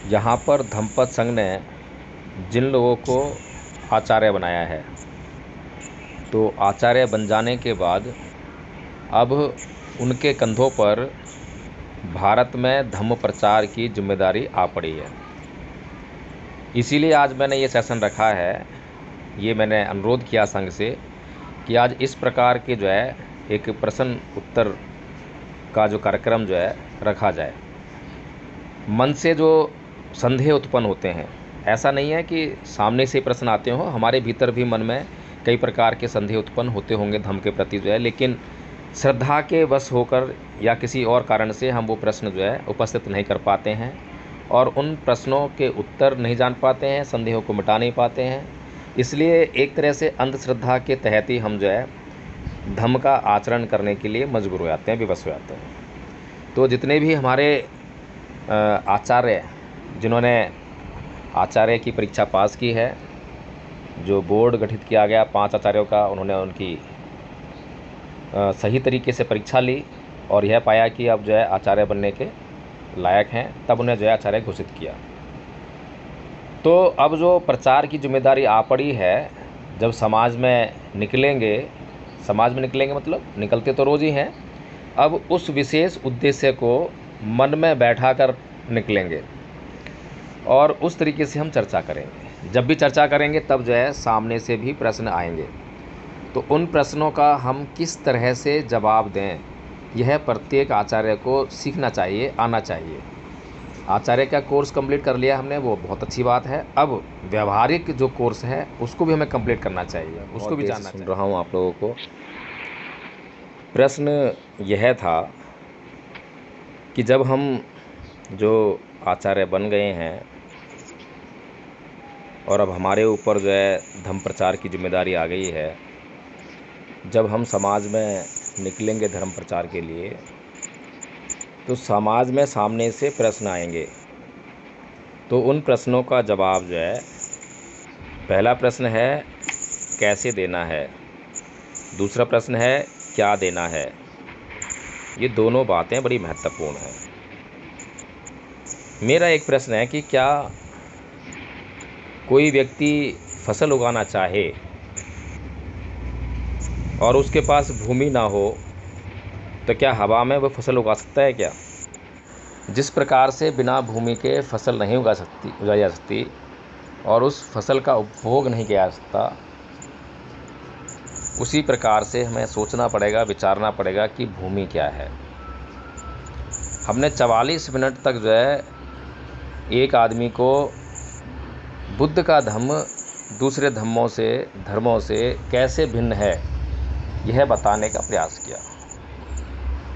यहाँ पर धम्मपद संघ ने जिन लोगों को आचार्य बनाया है, तो आचार्य बन जाने के बाद अब उनके कंधों पर भारत में धम्म प्रचार की जिम्मेदारी आ पड़ी है। इसीलिए आज मैंने ये सेशन रखा है, ये मैंने अनुरोध किया संघ से कि आज इस प्रकार के जो है एक प्रश्न उत्तर का जो कार्यक्रम जो है रखा जाए। मन से जो संदेह उत्पन्न होते हैं, ऐसा नहीं है कि सामने से प्रश्न आते हों, हमारे भीतर भी मन में कई प्रकार के संदेह उत्पन्न होते होंगे धम्म के प्रति जो है, लेकिन श्रद्धा के वश होकर या किसी और कारण से हम वो प्रश्न जो है उपस्थित नहीं कर पाते हैं और उन प्रश्नों के उत्तर नहीं जान पाते हैं, संदेहों को मिटा नहीं पाते हैं। इसलिए एक तरह से अंधश्रद्धा के तहत ही हम जो है धम्म का आचरण करने के लिए मजबूर हो जाते हैं, विवश हो जाते हैं। तो जितने भी हमारे आचार्य जिन्होंने आचार्य की परीक्षा पास की है, जो बोर्ड गठित किया गया 5 आचार्यों का, उन्होंने उनकी सही तरीके से परीक्षा ली और यह पाया कि अब जो है आचार्य बनने के लायक हैं, तब उन्हें जो है आचार्य घोषित किया। तो अब जो प्रचार की जिम्मेदारी आ पड़ी है, जब समाज में निकलेंगे मतलब निकलते तो रोज़ ही हैं, अब उस विशेष उद्देश्य को मन में बैठा कर निकलेंगे और उस तरीके से हम चर्चा करेंगे। जब भी चर्चा करेंगे तब जो है सामने से भी प्रश्न आएंगे, तो उन प्रश्नों का हम किस तरह से जवाब दें, यह प्रत्येक आचार्य को सीखना चाहिए, आना चाहिए। आचार्य का कोर्स कंप्लीट कर लिया हमने, वो बहुत अच्छी बात है। अब व्यवहारिक जो कोर्स है उसको भी हमें कंप्लीट करना चाहिए, उसको भी जानना चाहिए। सुन रहा हूँ आप लोगों को। प्रश्न यह था कि जब हम जो आचार्य बन गए हैं और अब हमारे ऊपर जो है धम्म प्रचार की जिम्मेदारी आ गई है, जब हम समाज में निकलेंगे धर्म प्रचार के लिए, तो समाज में सामने से प्रश्न आएंगे, तो उन प्रश्नों का जवाब जो है, पहला प्रश्न है कैसे देना है, दूसरा प्रश्न है क्या देना है। ये दोनों बातें बड़ी महत्वपूर्ण हैं। मेरा एक प्रश्न है कि क्या कोई व्यक्ति फसल उगाना चाहे और उसके पास भूमि ना हो, तो क्या हवा में वह फसल उगा सकता है क्या? जिस प्रकार से बिना भूमि के फसल नहीं उगाई जा सकती और उस फसल का उपभोग नहीं किया जा सकता, उसी प्रकार से हमें सोचना पड़ेगा, विचारना पड़ेगा कि भूमि क्या है। हमने 44 मिनट तक जो है एक आदमी को बुद्ध का धम्म दूसरे धर्मों से कैसे भिन्न है, यह बताने का प्रयास किया।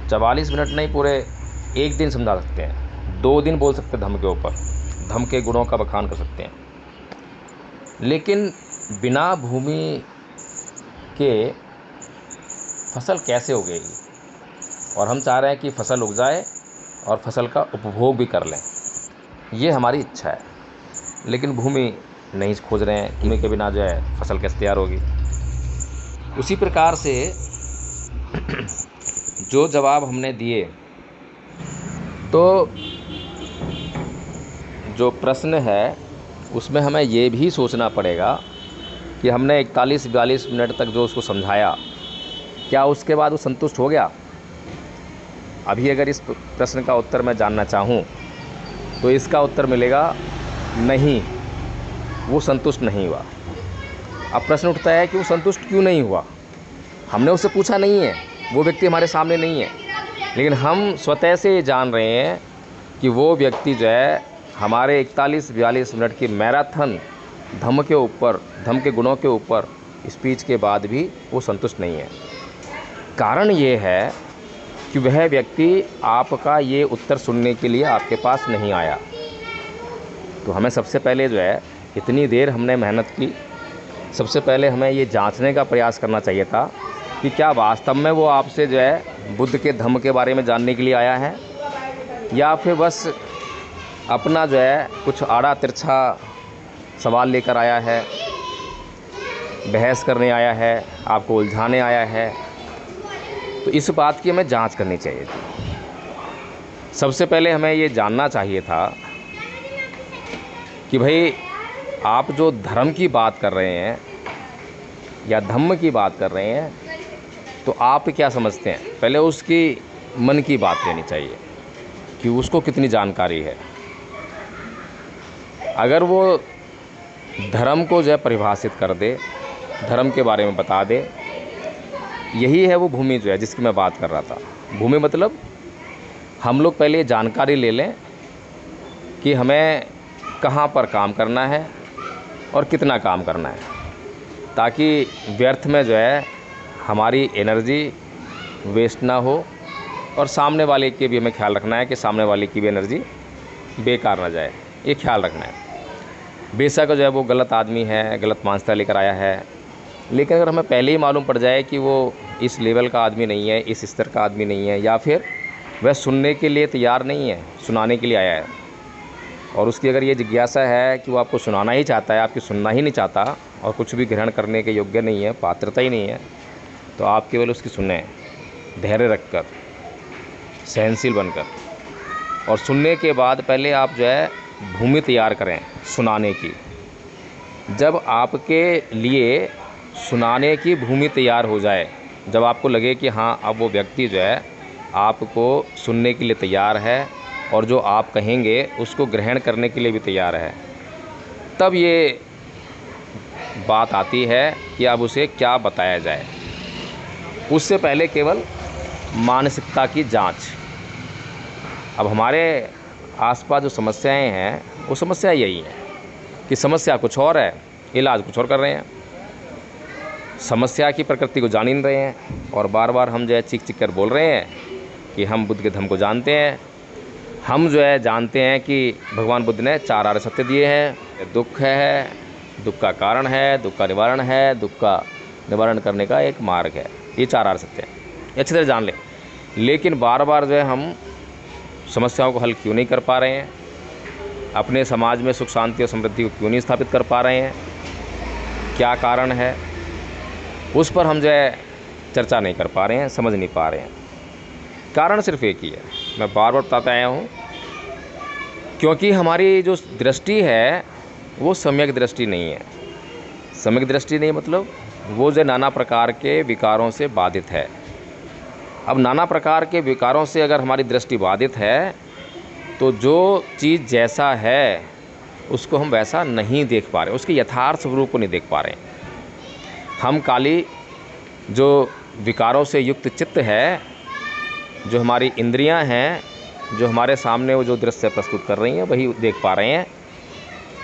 44 मिनट नहीं, पूरे एक दिन समझा सकते हैं, 2 दिन बोल सकते हैं धम्म के ऊपर, धम्म के गुणों का बखान कर सकते हैं। लेकिन बिना भूमि के फसल कैसे उगेगी? और हम चाह रहे हैं कि फसल उग जाए और फसल का उपभोग भी कर लें, ये हमारी इच्छा है। लेकिन भूमि नहीं खोज रहे हैं, भूमि के बिना जो है फसल कैसे तैयार होगी। उसी प्रकार से जो जवाब हमने दिए, तो जो प्रश्न है उसमें हमें ये भी सोचना पड़ेगा कि हमने 41-42 मिनट तक जो उसको समझाया, क्या उसके बाद वो संतुष्ट हो गया? अभी अगर इस प्रश्न का उत्तर मैं जानना चाहूँ तो इसका उत्तर मिलेगा नहीं, वो संतुष्ट नहीं हुआ। अब प्रश्न उठता है कि वो संतुष्ट क्यों नहीं हुआ? हमने उससे पूछा नहीं है, वो व्यक्ति हमारे सामने नहीं है, लेकिन हम स्वतः से ये जान रहे हैं कि वो व्यक्ति जो है हमारे 41-42 मिनट की मैराथन धम्म के ऊपर, धम्म के गुणों के ऊपर स्पीच के बाद भी वो संतुष्ट नहीं है। कारण ये है कि वह व्यक्ति आपका ये उत्तर सुनने के लिए आपके पास नहीं आया। तो हमें सबसे पहले जो है, इतनी देर हमने मेहनत की, सबसे पहले हमें ये जांचने का प्रयास करना चाहिए था कि क्या वास्तव में वो आपसे जो है बुद्ध के धम्म के बारे में जानने के लिए आया है, या फिर बस अपना जो है कुछ आड़ा तिरछा सवाल लेकर आया है, बहस करने आया है, आपको उलझाने आया है। तो इस बात की हमें जांच करनी चाहिए थी। सबसे पहले हमें ये जानना चाहिए था कि भाई आप जो धर्म की बात कर रहे हैं या धम्म की बात कर रहे हैं तो आप क्या समझते हैं, पहले उसकी मन की बात लेनी चाहिए कि उसको कितनी जानकारी है। अगर वो धर्म को जो है परिभाषित कर दे, धर्म के बारे में बता दे, यही है वो भूमि जो है जिसकी मैं बात कर रहा था। भूमि मतलब हम लोग पहले ये जानकारी ले लें कि हमें कहाँ पर काम करना है और कितना काम करना है, ताकि व्यर्थ में जो है हमारी एनर्जी वेस्ट ना हो और सामने वाले के भी हमें ख्याल रखना है कि सामने वाले की भी एनर्जी बेकार ना जाए, ये ख्याल रखना है। बेशक जो है वो गलत आदमी है, गलत मानसिकता लेकर आया है, लेकिन अगर हमें पहले ही मालूम पड़ जाए कि वो इस लेवल का आदमी नहीं है, इस स्तर का आदमी नहीं है, या फिर वह सुनने के लिए तैयार नहीं है, सुनाने के लिए आया है, और उसकी अगर ये जिज्ञासा है कि वो आपको सुनाना ही चाहता है, आपकी सुनना ही नहीं चाहता और कुछ भी ग्रहण करने के योग्य नहीं है, पात्रता ही नहीं है, तो आप केवल उसकी सुने, धैर्य रखकर, सहनशील बनकर, और सुनने के बाद पहले आप जो है भूमि तैयार करें सुनाने की। जब आपके लिए सुनाने की भूमि तैयार हो जाए, जब आपको लगे कि हाँ अब वो व्यक्ति जो है आपको सुनने के लिए तैयार है और जो आप कहेंगे उसको ग्रहण करने के लिए भी तैयार है, तब ये बात आती है कि अब उसे क्या बताया जाए। उससे पहले केवल मानसिकता की जांच। अब हमारे आसपास जो समस्याएं हैं वो समस्या यही है कि समस्या कुछ और है, इलाज कुछ और कर रहे हैं। समस्या की प्रकृति को जान ही नहीं रहे हैं और बार बार हम जो है चीख चीख कर बोल रहे हैं कि हम बुद्ध के धम्म को जानते हैं। हम जो है जानते हैं कि भगवान बुद्ध ने 4 आर्य सत्य दिए हैं। दुख है, दुख का कारण है, दुख का निवारण है, दुख का निवारण करने का एक मार्ग है, ये 4 आर्य सत्य हैं, ये अच्छी तरह जान लें। लेकिन बार बार जो है हम समस्याओं को हल क्यों नहीं कर पा रहे हैं, अपने समाज में सुख शांति और समृद्धि को क्यों नहीं स्थापित कर पा रहे हैं, क्या कारण है, उस पर हम जो है चर्चा नहीं कर पा रहे हैं, समझ नहीं पा रहे हैं। कारण सिर्फ एक ही है, मैं बार बार बताता आया हूँ, क्योंकि हमारी जो दृष्टि है वो सम्यक दृष्टि नहीं है। सम्यक दृष्टि नहीं मतलब वो जो नाना प्रकार के विकारों से बाधित है। अब नाना प्रकार के विकारों से अगर हमारी दृष्टि बाधित है तो जो चीज़ जैसा है उसको हम वैसा नहीं देख पा रहे, उसके यथार्थ स्वरूप को नहीं देख पा रहे हैं। हम खाली जो विकारों से युक्त चित्त है, जो हमारी इंद्रियां हैं, जो हमारे सामने वो जो दृश्य प्रस्तुत कर रही हैं वही देख पा रहे हैं,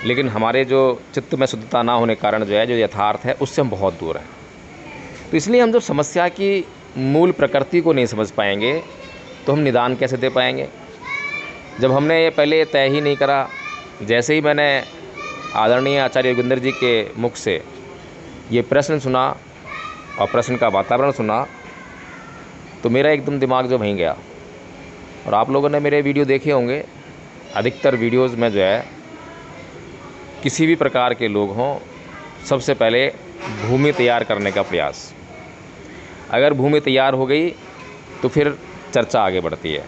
लेकिन हमारे जो चित्त में शुद्धता ना होने के कारण जो है जो यथार्थ है उससे हम बहुत दूर हैं। तो इसलिए हम जब समस्या की मूल प्रकृति को नहीं समझ पाएंगे तो हम निदान कैसे दे पाएंगे। जब हमने ये पहले तय ही नहीं करा, जैसे ही मैंने आदरणीय आचार्य योगेंद्र जी के मुख से ये प्रश्न सुना और प्रश्न का वातावरण सुना तो मेरा एकदम दिमाग जो वहीं गया। और आप लोगों ने मेरे वीडियो देखे होंगे, अधिकतर वीडियोज़ में जो है किसी भी प्रकार के लोग हों, सबसे पहले भूमि तैयार करने का प्रयास। अगर भूमि तैयार हो गई तो फिर चर्चा आगे बढ़ती है,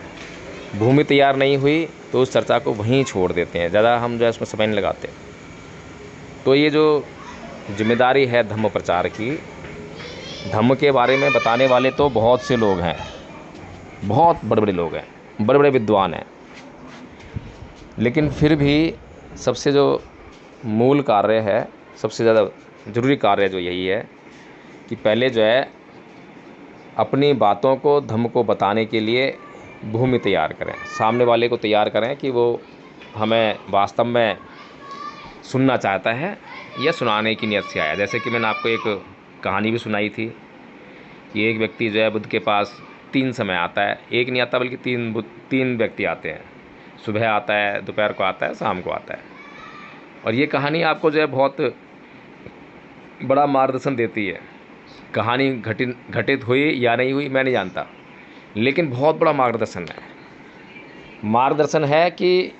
भूमि तैयार नहीं हुई तो उस चर्चा को वहीं छोड़ देते हैं, ज़्यादा हम जो है उसमें समय नहीं लगाते। तो ये जो जिम्मेदारी है धम्म प्रचार की, धम्म के बारे में बताने वाले तो बहुत से लोग हैं, बहुत बड़े बड़े लोग हैं, बड़े बड़े विद्वान हैं, लेकिन फिर भी सबसे जो मूल कार्य है, सबसे ज़्यादा ज़रूरी कार्य जो यही है कि पहले जो है अपनी बातों को धम्म को बताने के लिए भूमि तैयार करें, सामने वाले को तैयार करें कि वो हमें वास्तव में सुनना चाहता है या सुनाने की नियत से आया। जैसे कि मैंने आपको एक कहानी भी सुनाई थी कि एक व्यक्ति जो है बुद्ध के पास 3 समय आता है, एक नहीं आता बल्कि 3 व्यक्ति आते हैं, सुबह आता है, दोपहर को आता है, शाम को आता है। और ये कहानी आपको जो है बहुत बड़ा मार्गदर्शन देती है। कहानी घटित हुई या नहीं हुई मैं नहीं जानता, लेकिन बहुत बड़ा मार्गदर्शन है। मार्गदर्शन है कि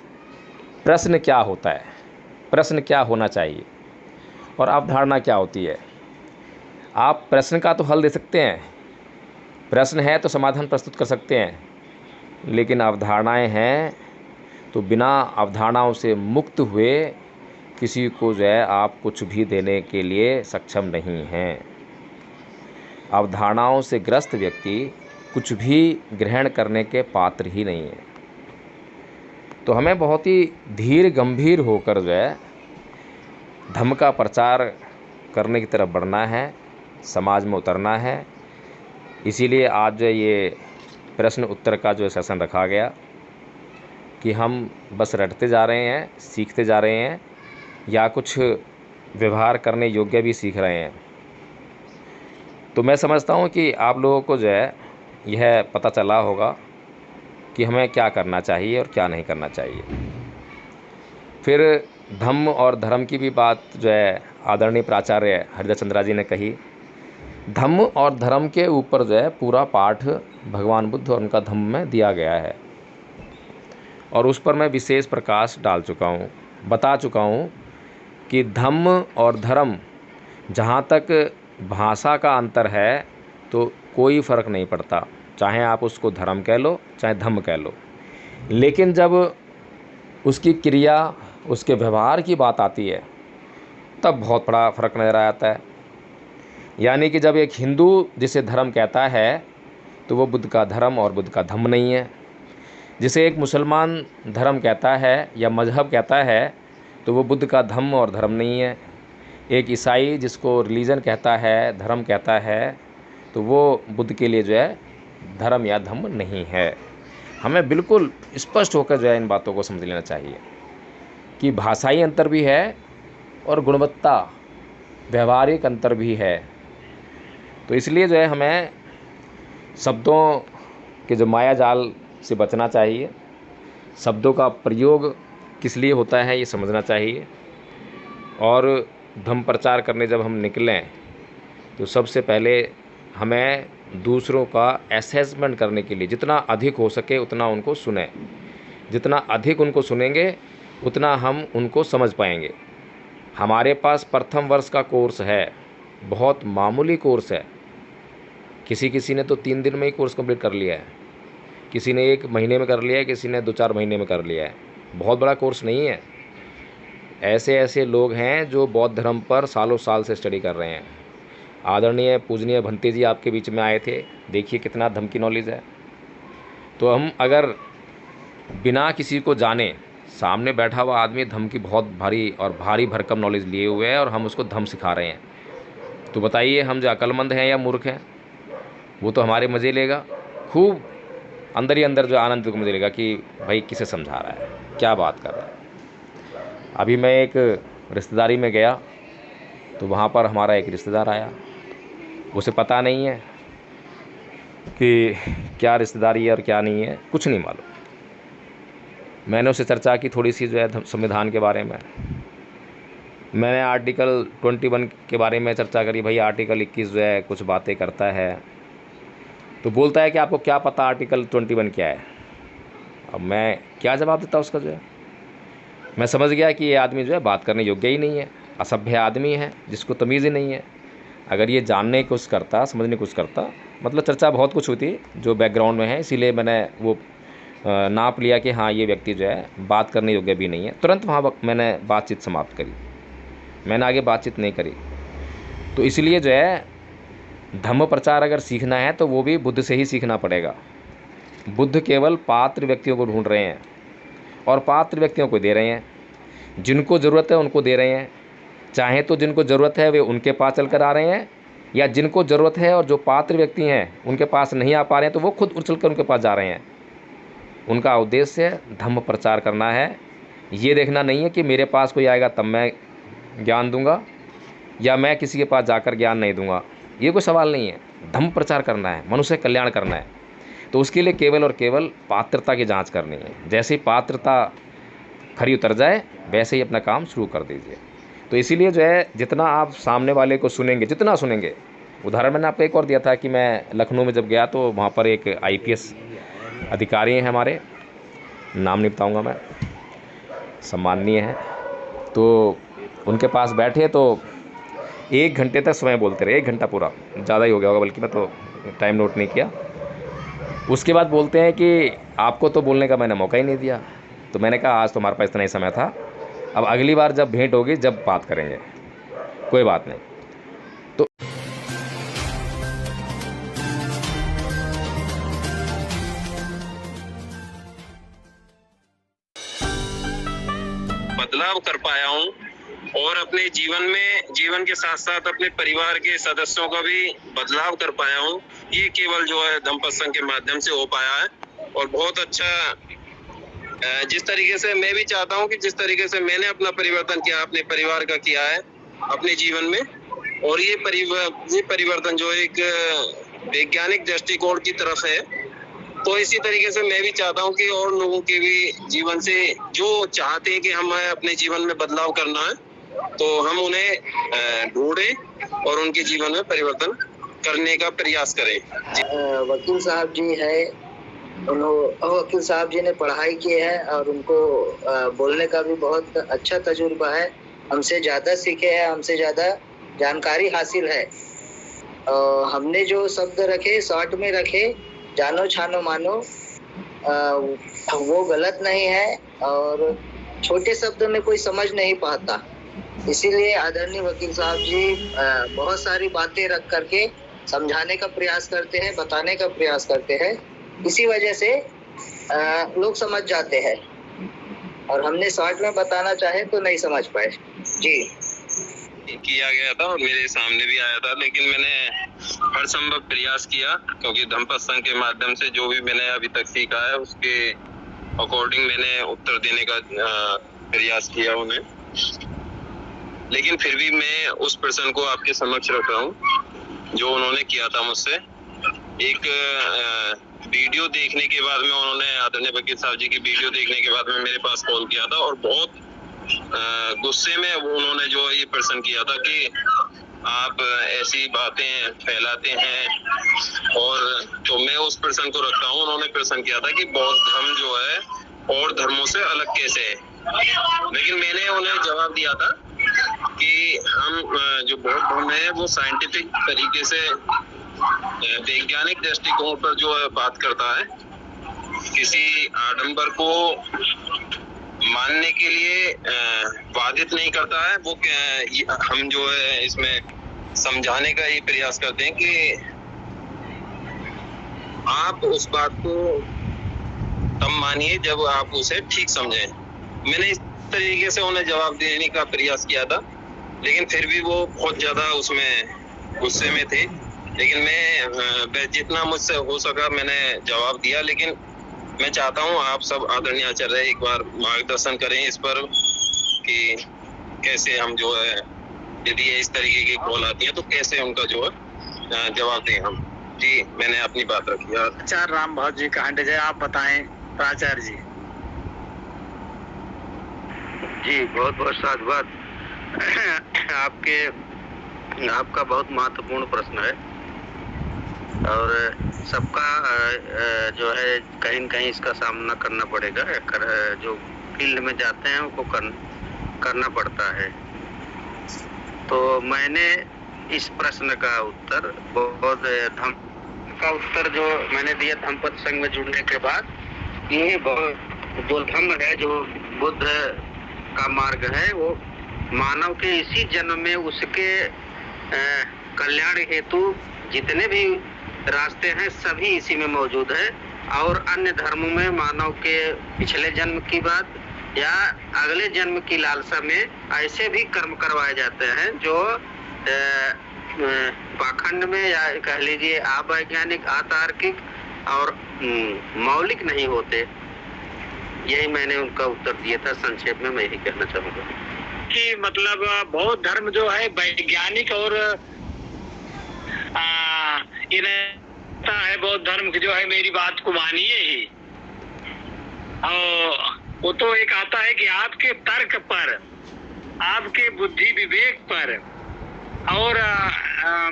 प्रश्न क्या होता है, प्रश्न क्या होना चाहिए और अवधारणा क्या होती है। आप प्रश्न का तो हल दे सकते हैं, प्रश्न है तो समाधान प्रस्तुत कर सकते हैं, लेकिन अवधारणाएं हैं तो बिना अवधारणाओं से मुक्त हुए किसी को जो है आप कुछ भी देने के लिए सक्षम नहीं हैं। अवधारणाओं से ग्रस्त व्यक्ति कुछ भी ग्रहण करने के पात्र ही नहीं है। तो हमें बहुत ही धीर गंभीर होकर जो है धम्म का प्रचार करने की तरफ बढ़ना है, समाज में उतरना है। इसीलिए आज जो ये प्रश्न उत्तर का जो सेशन रखा गया कि हम बस रटते जा रहे हैं, सीखते जा रहे हैं, या कुछ व्यवहार करने योग्य भी सीख रहे हैं। तो मैं समझता हूँ कि आप लोगों को जो है यह पता चला होगा कि हमें क्या करना चाहिए और क्या नहीं करना चाहिए। फिर धम्म और धर्म की भी बात जो है आदरणीय प्राचार्य हरिदास चंद्रा जी ने कही। धम्म और धर्म के ऊपर जो है पूरा पाठ भगवान बुद्ध और उनका धम्म में दिया गया है, और उस पर मैं विशेष प्रकाश डाल चुका हूँ, बता चुका हूँ कि धम्म और धर्म, जहाँ तक भाषा का अंतर है तो कोई फ़र्क नहीं पड़ता, चाहे आप उसको धर्म कह लो चाहे धम्म कह लो। लेकिन जब उसकी क्रिया, उसके व्यवहार की बात आती है तब बहुत बड़ा फ़र्क नज़र आता है। यानी कि जब एक हिंदू जिसे धर्म कहता है तो वो बुद्ध का धर्म और बुद्ध का धम्म नहीं है। जिसे एक मुसलमान धर्म कहता है या मजहब कहता है तो वो बुद्ध का धम्म और धर्म नहीं है। एक ईसाई जिसको रिलीजन कहता है, धर्म कहता है, तो वो बुद्ध के लिए जो है धर्म या धम्म नहीं है। हमें बिल्कुल स्पष्ट होकर जो है इन बातों को समझ लेना चाहिए कि भाषाई अंतर भी है और गुणवत्ता, व्यवहारिक अंतर भी है। तो इसलिए जो है हमें शब्दों के जो माया जाल से बचना चाहिए, शब्दों का प्रयोग किस लिए होता है ये समझना चाहिए। और धम्म प्रचार करने जब हम निकलें तो सबसे पहले हमें दूसरों का असेसमेंट करने के लिए जितना अधिक हो सके उतना उनको सुनें। जितना अधिक उनको सुनेंगे उतना हम उनको समझ पाएंगे। हमारे पास प्रथम वर्ष का कोर्स है, बहुत मामूली कोर्स है। किसी ने तो 3 दिन में ही कोर्स कंप्लीट कर लिया है, किसी ने 1 महीने में कर लिया है, किसी ने 2-4 महीने में कर लिया है। बहुत बड़ा कोर्स नहीं है। ऐसे लोग हैं जो बौद्ध धर्म पर सालों साल से स्टडी कर रहे हैं। आदरणीय पूजनीय भंते जी आपके बीच में आए थे, देखिए कितना धम्म की नॉलेज है। तो हम अगर बिना किसी को जाने, सामने बैठा हुआ आदमी धम्म की बहुत भारी भरकम नॉलेज लिए हुए है और हम उसको धम्म सिखा रहे हैं, तो बताइए हम जो अक्लमंद हैं या मूर्ख हैं? वो तो हमारे मज़े लेगा, खूब अंदर ही अंदर जो आनंद को मज़े लेगा कि भाई किसे समझा रहा है, क्या बात कर रहा है। अभी मैं एक रिश्तेदारी में गया तो वहाँ पर हमारा एक रिश्तेदार आया, उसे पता नहीं है कि क्या रिश्तेदारी है और क्या नहीं है, कुछ नहीं मालूम। मैंने उससे चर्चा की थोड़ी सी जो है संविधान के बारे में। मैंने आर्टिकल 21 के बारे में चर्चा करी। भाई आर्टिकल 21 जो है कुछ बातें करता है, तो बोलता है कि आपको क्या पता आर्टिकल 21 क्या है। अब मैं क्या जवाब देता उसका जो है। मैं समझ गया कि ये आदमी जो है बात करने योग्य ही नहीं है, असभ्य आदमी है जिसको तमीज़ ही नहीं है। अगर ये जानने की कोशिश करता, समझने की कोशिश करता, मतलब चर्चा बहुत कुछ होती जो बैकग्राउंड में है। इसीलिए मैंने वो नाप लिया कि हाँ ये व्यक्ति जो है बात करने योग्य भी नहीं है। तुरंत वहाँ मैंने बातचीत समाप्त करी, मैंने आगे बातचीत नहीं करी। तो इसलिए जो है धम्म प्रचार अगर सीखना है तो वो भी बुद्ध से ही सीखना पड़ेगा। बुद्ध केवल पात्र व्यक्तियों को ढूंढ रहे हैं और पात्र व्यक्तियों को दे रहे हैं। जिनको ज़रूरत है उनको दे रहे हैं। चाहे तो जिनको ज़रूरत है वे उनके पास चल कर आ रहे हैं, या जिनको ज़रूरत है और जो पात्र व्यक्ति हैं उनके पास नहीं आ पा रहे हैं तो वो खुद उछल कर उनके पास जा रहे हैं। उनका उद्देश्य धम्म प्रचार करना है। ये देखना नहीं है कि मेरे पास कोई आएगा तब मैं ज्ञान दूंगा या मैं किसी के पास जाकर ज्ञान नहीं दूंगा, ये कोई सवाल नहीं है। धम्म प्रचार करना है, मनुष्य कल्याण करना है, तो उसके लिए केवल और केवल पात्रता की जांच करनी है। जैसे ही पात्रता खरी उतर जाए वैसे ही अपना काम शुरू कर दीजिए। तो इसीलिए जो है जितना आप सामने वाले को सुनेंगे, जितना सुनेंगे। उदाहरण मैंने आपको एक और दिया था कि मैं लखनऊ में जब गया तो वहाँ पर एक IPS अधिकारी हैं हमारे, नाम नहीं बताऊँगा मैं, सम्माननीय हैं। तो उनके पास बैठे तो 1 घंटे तक समय बोलते रहे, 1 घंटा पूरा, ज़्यादा ही हो गया होगा, बल्कि मैं तो टाइम नोट नहीं किया। उसके बाद बोलते हैं कि आपको तो बोलने का मैंने मौका ही नहीं दिया। तो मैंने कहा आज तो हमारे पास इतना ही समय था, अब अगली बार जब भेंट होगी जब बात करेंगे, कोई बात नहीं। तो बदलाव कर पाया हूँ और अपने जीवन के साथ साथ अपने परिवार के सदस्यों का भी बदलाव कर पाया हूँ। ये केवल जो है धम्म सत्संग के माध्यम से हो पाया है और बहुत अच्छा, जिस तरीके से मैं भी चाहता हूँ कि जिस तरीके से मैंने अपना परिवर्तन किया, अपने परिवार का किया है अपने जीवन में, और ये परिवर्तन जो एक वैज्ञानिक दृष्टिकोण की तरफ है, तो इसी तरीके से मैं भी चाहता हूँ कि और लोगों के भी जीवन से जो चाहते हैं कि हमें अपने जीवन में बदलाव करना है, तो हम उन्हें ढूंढें और उनके जीवन में परिवर्तन करने का प्रयास करें। वकील साहब जी है, वकील साहब जी ने पढ़ाई की है और उनको बोलने का भी बहुत अच्छा तजुर्बा है। हमसे ज़्यादा सीखे हैं, हमसे ज़्यादा जानकारी हासिल है। हमने जो शब्द रखे शॉर्ट में रखे, जानो छानो मानो, वो गलत नहीं है और छोटे शब्दों में कोई समझ नहीं पाता। इसीलिए आदरणीय वकील साहब जी बहुत सारी बातें रख करके समझाने का प्रयास करते हैं, बताने का प्रयास करते हैं। इसी वजह से लोग समझ जाते हैं, और हमने शॉर्ट में बताना चाहे तो नहीं समझ पाए जी। किया गया था और मेरे सामने भी आया था, लेकिन मैंने हर संभव प्रयास किया, क्योंकि धम्म सत्संग के माध्यम से जो भी मैंने अभी तक सीखा है उसके अकॉर्डिंग मैंने उत्तर देने का प्रयास किया उन्हें। लेकिन फिर भी मैं उस प्रश्न को आपके समक्ष रख रहा हूँ जो उन्होंने किया था मुझसे। एक वीडियो देखने के बाद में उन्होंने, आदरणीय वकील साहब जी की वीडियो देखने के बाद में मेरे पास कॉल किया था और बहुत गुस्से में उन्होंने जो ये प्रश्न किया था कि आप ऐसी बातें फैलाते हैं, और तो मैं उस प्रश्न को रखता हूँ। उन्होंने प्रश्न किया था कि बौद्ध धर्म जो है और धर्मों से अलग कैसे है, लेकिन मैंने उन्हें जवाब दिया था कि हम जो बौद्ध धर्म है वो साइंटिफिक तरीके से वैज्ञानिक दृष्टिकोण पर जो है बात करता है, किसी आडंबर को मानने के लिए बाधित नहीं करता है। वो हम जो है इसमें समझाने का ये प्रयास करते हैं कि आप उस बात को तब मानिए जब आप उसे ठीक समझें। मैंने इस तरीके से उन्हें जवाब देने का प्रयास किया था, लेकिन फिर भी वो बहुत ज्यादा उसमें गुस्से में थे। लेकिन मैं जितना मुझसे हो सका मैंने जवाब दिया। लेकिन मैं चाहता हूँ आप सब आदरणीय आचार्य एक बार मार्गदर्शन करें इस पर कि कैसे हम जो है, यदि इस तरीके की कॉल आती है तो कैसे उनका जो है जवाब दें हम। जी, मैंने अपनी बात रखी। आचार्य राम भाव जी कांडे जय, आप बताएं प्राचार्य जी। जी बहुत बहुत साधुवाद। आपका बहुत महत्वपूर्ण प्रश्न है और सबका जो है कहीं न कहीं इसका सामना करना पड़ेगा। जो फील्ड में जाते हैं उनको करना पड़ता है। तो मैंने इस प्रश्न का उत्तर जो मैंने दिया धम्म सत्संग में जुड़ने के बाद, ये जो धम्म है, जो बुद्ध का मार्ग है, वो मानव के इसी जन्म में उसके कल्याण हेतु जितने भी रास्ते हैं सभी इसी में मौजूद है। और अन्य धर्मों में मानव के पिछले जन्म की बात या अगले जन्म की लालसा में ऐसे भी कर्म करवाए जाते हैं जो पाखंड में या कह लीजिए अवैज्ञानिक, अतार्किक और मौलिक नहीं होते। यही मैंने उनका उत्तर दिया था। संक्षेप में मैं यही कहना चाहूँगा कि मतलब बौद्ध धर्म जो है वैज्ञानिक और है बौद्ध धर्म की जो है, मेरी बात को मानिए ही। और वो तो एक आता है कि आपके तर्क पर, आपके बुद्धि विवेक पर और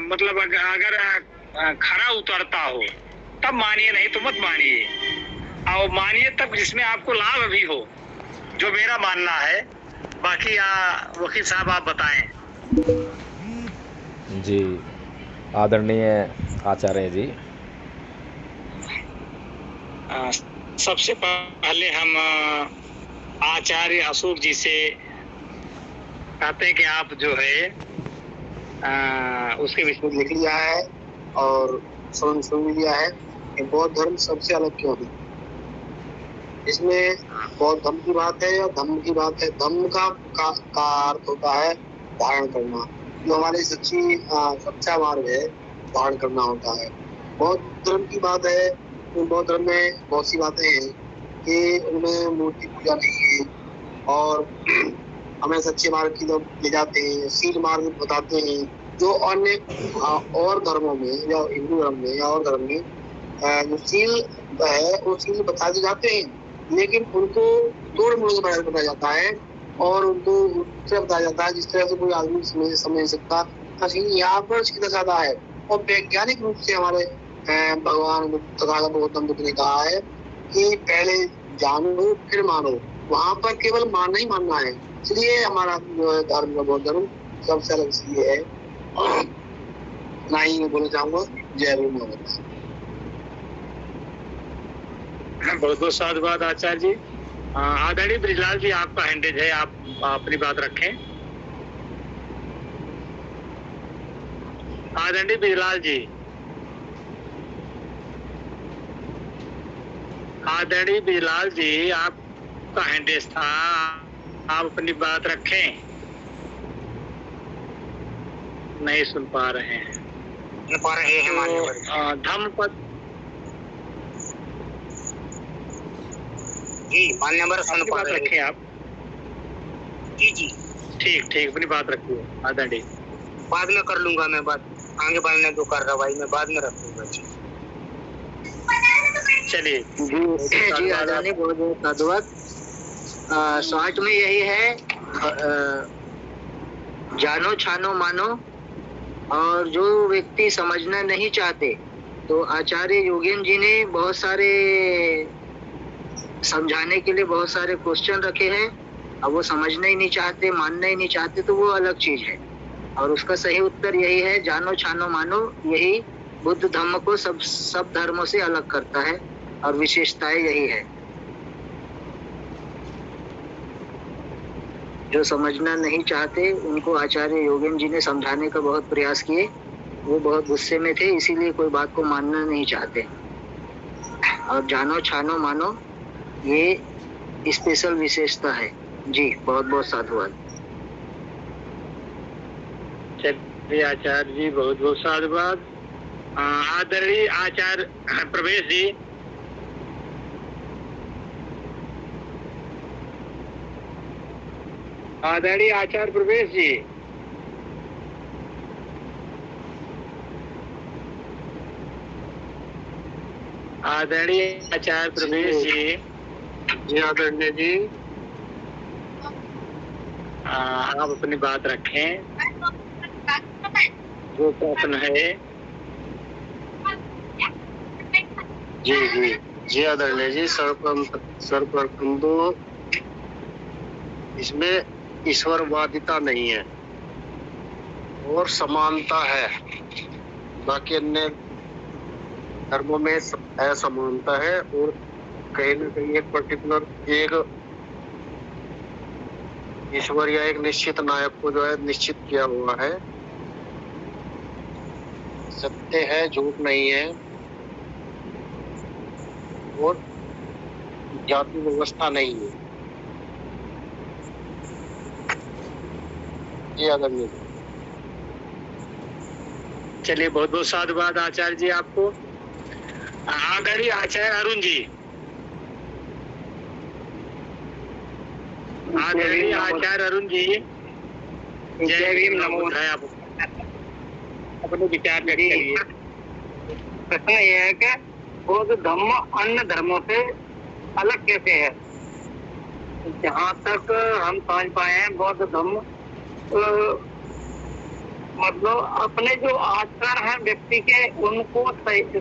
मतलब अगर खरा उतरता हो तब मानिए, नहीं तो मत मानिए। और मानिए तब जिसमें आपको लाभ भी हो, जो मेरा मानना है। बाकी वकील साहब आप बताएं। जी आदरणीय आचार्य जी, सबसे पहले हम आचार्य अशोक जी से कहते हैं कि आप जो है उसके विषय में लिख लिया है और सुन लिया है कि बौद्ध धर्म सबसे अलग क्यों है। इसमें बौद्ध धर्म की बात है या धम्म की बात है। धम्म का अर्थ होता है धारण करना, जो हमारी सच्चा मार्ग है, धारण करना होता है। बौद्ध धर्म की बात है तो बौद्ध धर्म में बहुत सी बातें हैं कि उनमें मूर्ति पूजा नहीं है और हमें सच्चे मार्ग की तरफ ले जाते हैं, सीध मार्ग बताते हैं, जो अन्य और धर्मों में या हिंदू धर्म में या और धर्म में जो सील है वो सील बताए जाते हैं, लेकिन उनको तोड़ मोड़ के बताया जाता है और उनको उससे बताया जाता है जिस तरह से कोई आदमी समझ सकता। यहाँ पर सीधा साधा है और वैज्ञानिक रूप से हमारे भगवान तथागत गौतम बुद्ध ने कहा है कि पहले जानो फिर मानो। वहां पर केवल मानना ही मानना है, इसलिए हमारा जो है धर्म का बौद्ध धर्म सबसे अलग इसलिए है। ना ही मैं बोलना चाहूंगा जय भीम। बहुत बहुत साधुवाद आचार्य जी। आदरणीय ब्रिजलाल जी, आपका हैंडेज है, आप अपनी बात रखें। आदरणीय ब्रिजलाल जी, आदरणीय ब्रिजलाल जी, आपका हैंडेज था, आप अपनी बात रखें। नहीं सुन पा रहे हैं। धम्मपद जी मान्यवर सुन पा रहे रखें आप। जी जी ठीक अपनी बात रखिए आदरणीय। बाद में कर लूंगा मैं बात, आगे बढ़ने दो कार्रवाई में बाद में रखूंगा। जी चलिए जी आदरणीय, बहुत बहुत साधुवाद। शॉर्ट में यही है, जानो छानो मानो। और जो व्यक्ति समझना नहीं चाहते तो आचार्य योगेन जी ने बहुत सारे समझाने के लिए बहुत सारे क्वेश्चन रखे हैं। अब वो समझना ही नहीं चाहते, मानना ही नहीं चाहते तो वो अलग चीज है। और उसका सही उत्तर यही है, जानो छानो मानो। यही बुद्ध धम्म को सब धर्मों से अलग करता है और विशेषताएं यही है। जो समझना नहीं चाहते उनको आचार्य योगेन जी ने समझाने का बहुत प्रयास किए। वो बहुत गुस्से में थे, इसीलिए कोई बात को मानना नहीं चाहते। और जानो छानो मानो ये स्पेशल विशेषता है। जी बहुत बहुत साधुवाद। चलिए आचार्य जी, बहुत बहुत साधुवाद। आदरणीय आचार्य प्रवेश जी, आदरणीय आचार्य प्रवेश जी, आदरणीय आचार्य प्रवेश जी। जी आदरणीय जी, आप अपनी बात रखें। जो प्रश्न है। जी आदरणीय जी, सर्वप्रथम तो इसमें ईश्वरवादिता नहीं है और समानता है। बाकी अन्य धर्मों में असमानता है और कहीं न कहीं एक पर्टिकुलर एक ईश्वर या एक निश्चित नायक को जो है निश्चित किया हुआ है। सत्य है, झूठ नहीं है और जाति व्यवस्था नहीं है। चलिए बहुत बहुत साधुवाद आचार्य जी आपको। आदरणीय आचार्य अरुण जी, आदरणीय आचार्य अरुण जी, जय भीम, नमो बुद्धाय। आप अपने विचार व्यक्त करिए। प्रश्न यह है कि बौद्ध धर्म अन्य धर्मों से अलग कैसे है। जहाँ तक हम समझ पाए हैं, बौद्ध धर्म मतलब अपने जो आचरण है व्यक्ति के, उनको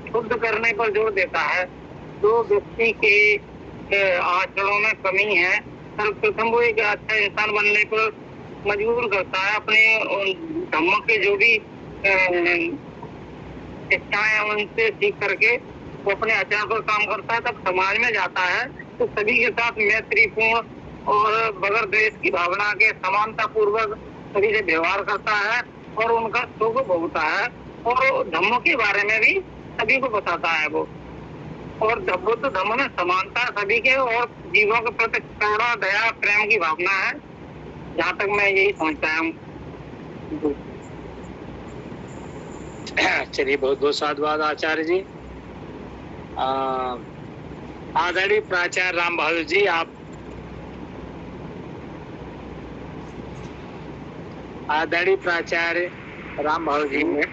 शुद्ध करने पर जोर देता है। जो व्यक्ति के आचरणों में कमी है, सर्वप्रथम वो एक अच्छा इंसान बनने पर मजबूर करता है। अपने धर्म के जो भी इच्छाएं हैं उनसे सीख करके वो अपने आचरण पर काम करता है। तब समाज में जाता है तो सभी के साथ मैत्रीपूर्ण और बगैर द्वेष की भावना के समानता पूर्वक सभी से व्यवहार करता है और उनका सुख भोगता है और धम्मों के बारे में भी सभी को बताता है वो। और बुद्ध धम्म में समानता सभी के और जीवों के प्रति करुणा दया प्रेम की भावना है, जहाँ तक मैं यही समझता हूँ। चलिए, बहुत बहुत साधुवाद आचार्य जी। आदरणीय प्राचार्य राम बहादुर जी, आप आदरणीय प्राचार्य राम बहादुर जी में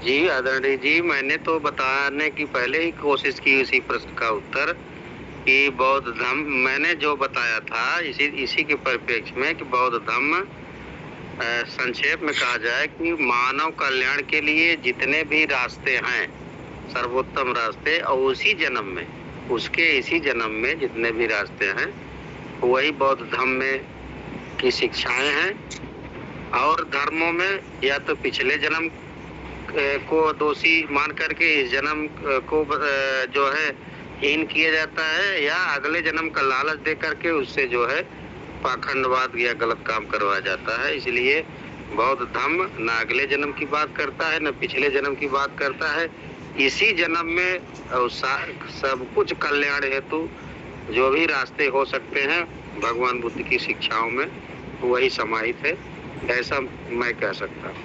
जी आदरणीय जी, मैंने तो बताने की पहले ही कोशिश की उसी प्रश्न का उत्तर कि बौद्ध धम्म मैंने जो बताया था इसी के परिप्रेक्ष्य में कि बौद्ध धम्म संक्षेप में कहा जाए कि मानव कल्याण के लिए जितने भी रास्ते हैं, सर्वोत्तम रास्ते, और उसी जन्म में इसी जन्म में जितने भी रास्ते हैं वही बौद्ध धम्म में की शिक्षाएं हैं। और धर्मों में या तो पिछले जन्म को दोषी मान करके इस जन्म को जो है हीन किया जाता है, या अगले जन्म का लालच दे करके उससे जो है पाखंडवाद या गलत काम करवाया जाता है। इसलिए बौद्ध धम्म न अगले जन्म की बात करता है न पिछले जन्म की बात करता है। इसी जन्म में सब कुछ कल्याण हेतु जो भी रास्ते हो सकते हैं भगवान बुद्ध की शिक्षाओं में वही समाहित है, ऐसा मैं कह सकता हूँ।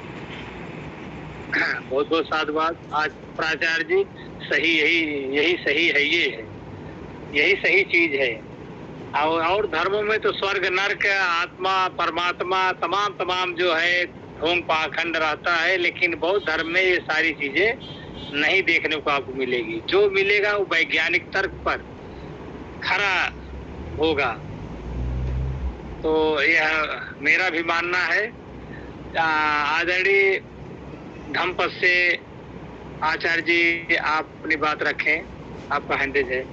बहुत बहुत साधुवाद आज प्राचार्य जी। सही, यही सही है, यही सही चीज है। और धर्मों में तो स्वर्ग नरक आत्मा परमात्मा तमाम जो है ढोंग पाखंड रहता है, लेकिन बौद्ध धर्म में ये सारी चीजें नहीं देखने को आपको मिलेगी। जो मिलेगा वो वैज्ञानिक तर्क पर खरा होगा। तो यह मेरा भी मानना है। आदरणीय धम्मपद से आचार्य जी आप अपनी बात रखें, आपका हैंडेज है।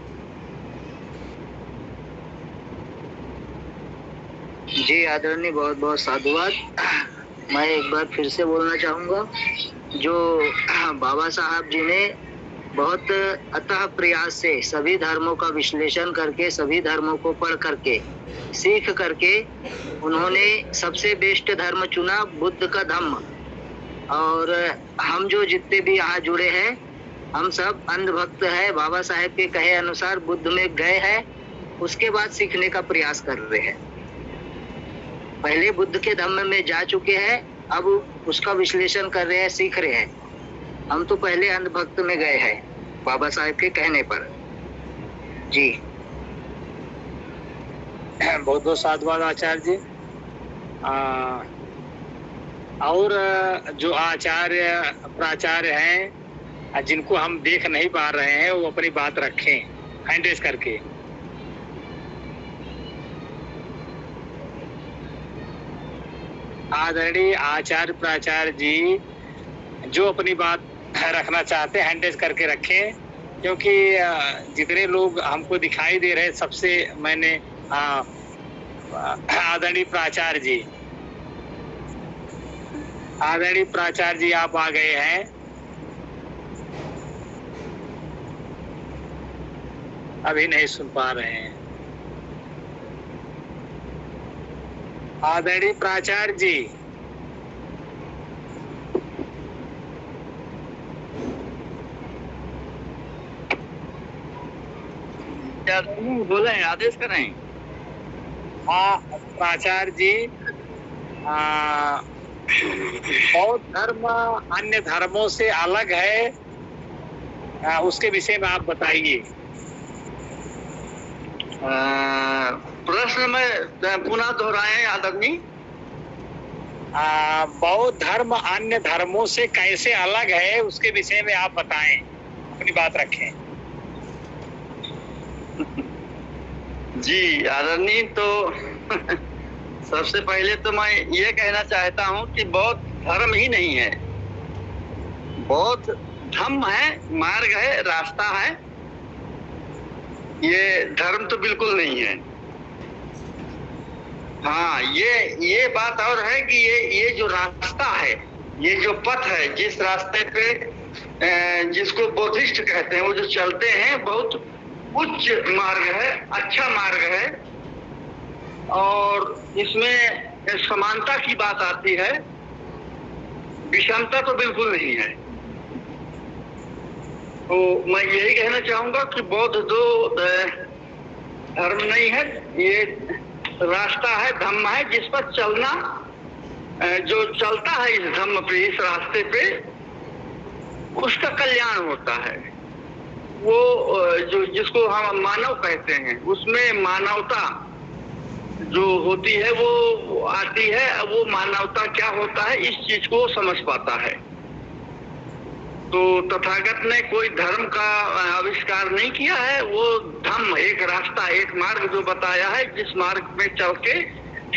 जी आदरणीय, बहुत बहुत साधुवाद। मैं एक बार फिर से बोलना चाहूँगा, जो बाबा साहब जी ने बहुत अतः प्रयास से सभी धर्मों का विश्लेषण करके, सभी धर्मों को पढ़ करके, सीख करके उन्होंने सबसे बेस्ट धर्म चुना, बुद्ध का धम्म। और हम जो जितने भी यहाँ जुड़े हैं हम सब अंधभक्त है, बाबा साहेब के कहे अनुसार बुद्ध में गए हैं, उसके बाद सीखने का प्रयास कर रहे हैं। पहले बुद्ध के धम्म में जा चुके हैं, अब उसका विश्लेषण कर रहे हैं, सीख रहे हैं। हम तो पहले अंधभक्त में गए हैं बाबा साहेब के कहने पर। जी बहुत बहुत साधुवाद आचार्य जी। और जो आचार्य प्राचार्य हैं जिनको हम देख नहीं पा रहे हैं वो अपनी बात रखें हैंड रेज करके। आदरणीय आचार्य प्राचार्य जी जो अपनी बात रखना चाहते हैं हैंड रेज करके रखें, क्योंकि जितने लोग हमको दिखाई दे रहे हैं सबसे मैंने आदरणीय प्राचार्य जी आप आ गए हैं। अभी नहीं सुन पा रहे हैं। आदरणीय प्राचार्य जी, बोले, आदेश करें। हाँ प्राचार्य जी, बौद्ध धर्म अन्य धर्मों से अलग है, उसके विषय में आप बताइए। प्रश्न में पुनः दोहराएं आदरणीय। बौद्ध धर्म अन्य धर्मों से कैसे अलग है उसके विषय में आप बताएं, अपनी बात रखें। जी आदरणीय, तो सबसे पहले तो मैं ये कहना चाहता हूँ कि बौद्ध धर्म ही नहीं है, बौद्ध धम्म है, मार्ग है, रास्ता है। ये धर्म तो बिल्कुल नहीं है। हाँ, ये बात और है कि ये जो रास्ता है, ये जो पथ है, जिस रास्ते पे जिसको बौद्धिस्ट कहते हैं, वो जो चलते हैं, बहुत उच्च मार्ग है, अच्छा मार्ग है। और इसमें समानता की बात आती है, विषमता तो बिल्कुल नहीं है। तो मैं यही कहना चाहूंगा कि बौद्ध दो धर्म नहीं है, ये रास्ता है, धम्म है, जिस पर चलना, जो चलता है इस धम्म पे, इस रास्ते पे, उसका कल्याण होता है। वो जो जिसको हम मानव कहते हैं, उसमें मानवता जो होती है वो आती है। वो मानवता क्या होता है इस चीज को समझ पाता है। तो तथागत ने कोई धर्म का आविष्कार नहीं किया है, वो धम्म, एक रास्ता, एक मार्ग जो बताया है, जिस मार्ग में चल के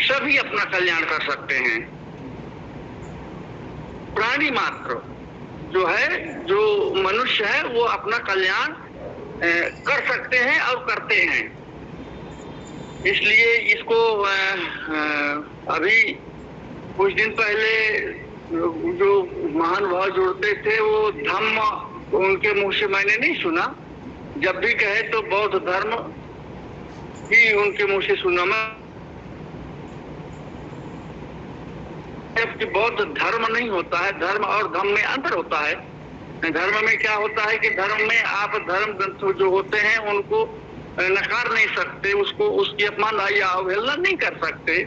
सभी अपना कल्याण कर सकते हैं। प्राणी मात्र जो है, जो मनुष्य है, वो अपना कल्याण कर सकते हैं और करते हैं। इसलिए इसको अभी कुछ दिन पहले जो महानुभाव जुड़ते थे, वो धम्म उनके मुंह से मैंने नहीं सुना। जब भी कहे तो बौद्ध धर्म ही उनके मुंह से सुना मैं। जबकि बौद्ध धर्म नहीं होता है, धर्म और धम्म में अंतर होता है। धर्म में क्या होता है कि धर्म में आप धर्म ग्रंथ जो होते हैं उनको नकार नहीं सकते, उसको उसकी अपमान या अवहेलना नहीं कर सकते,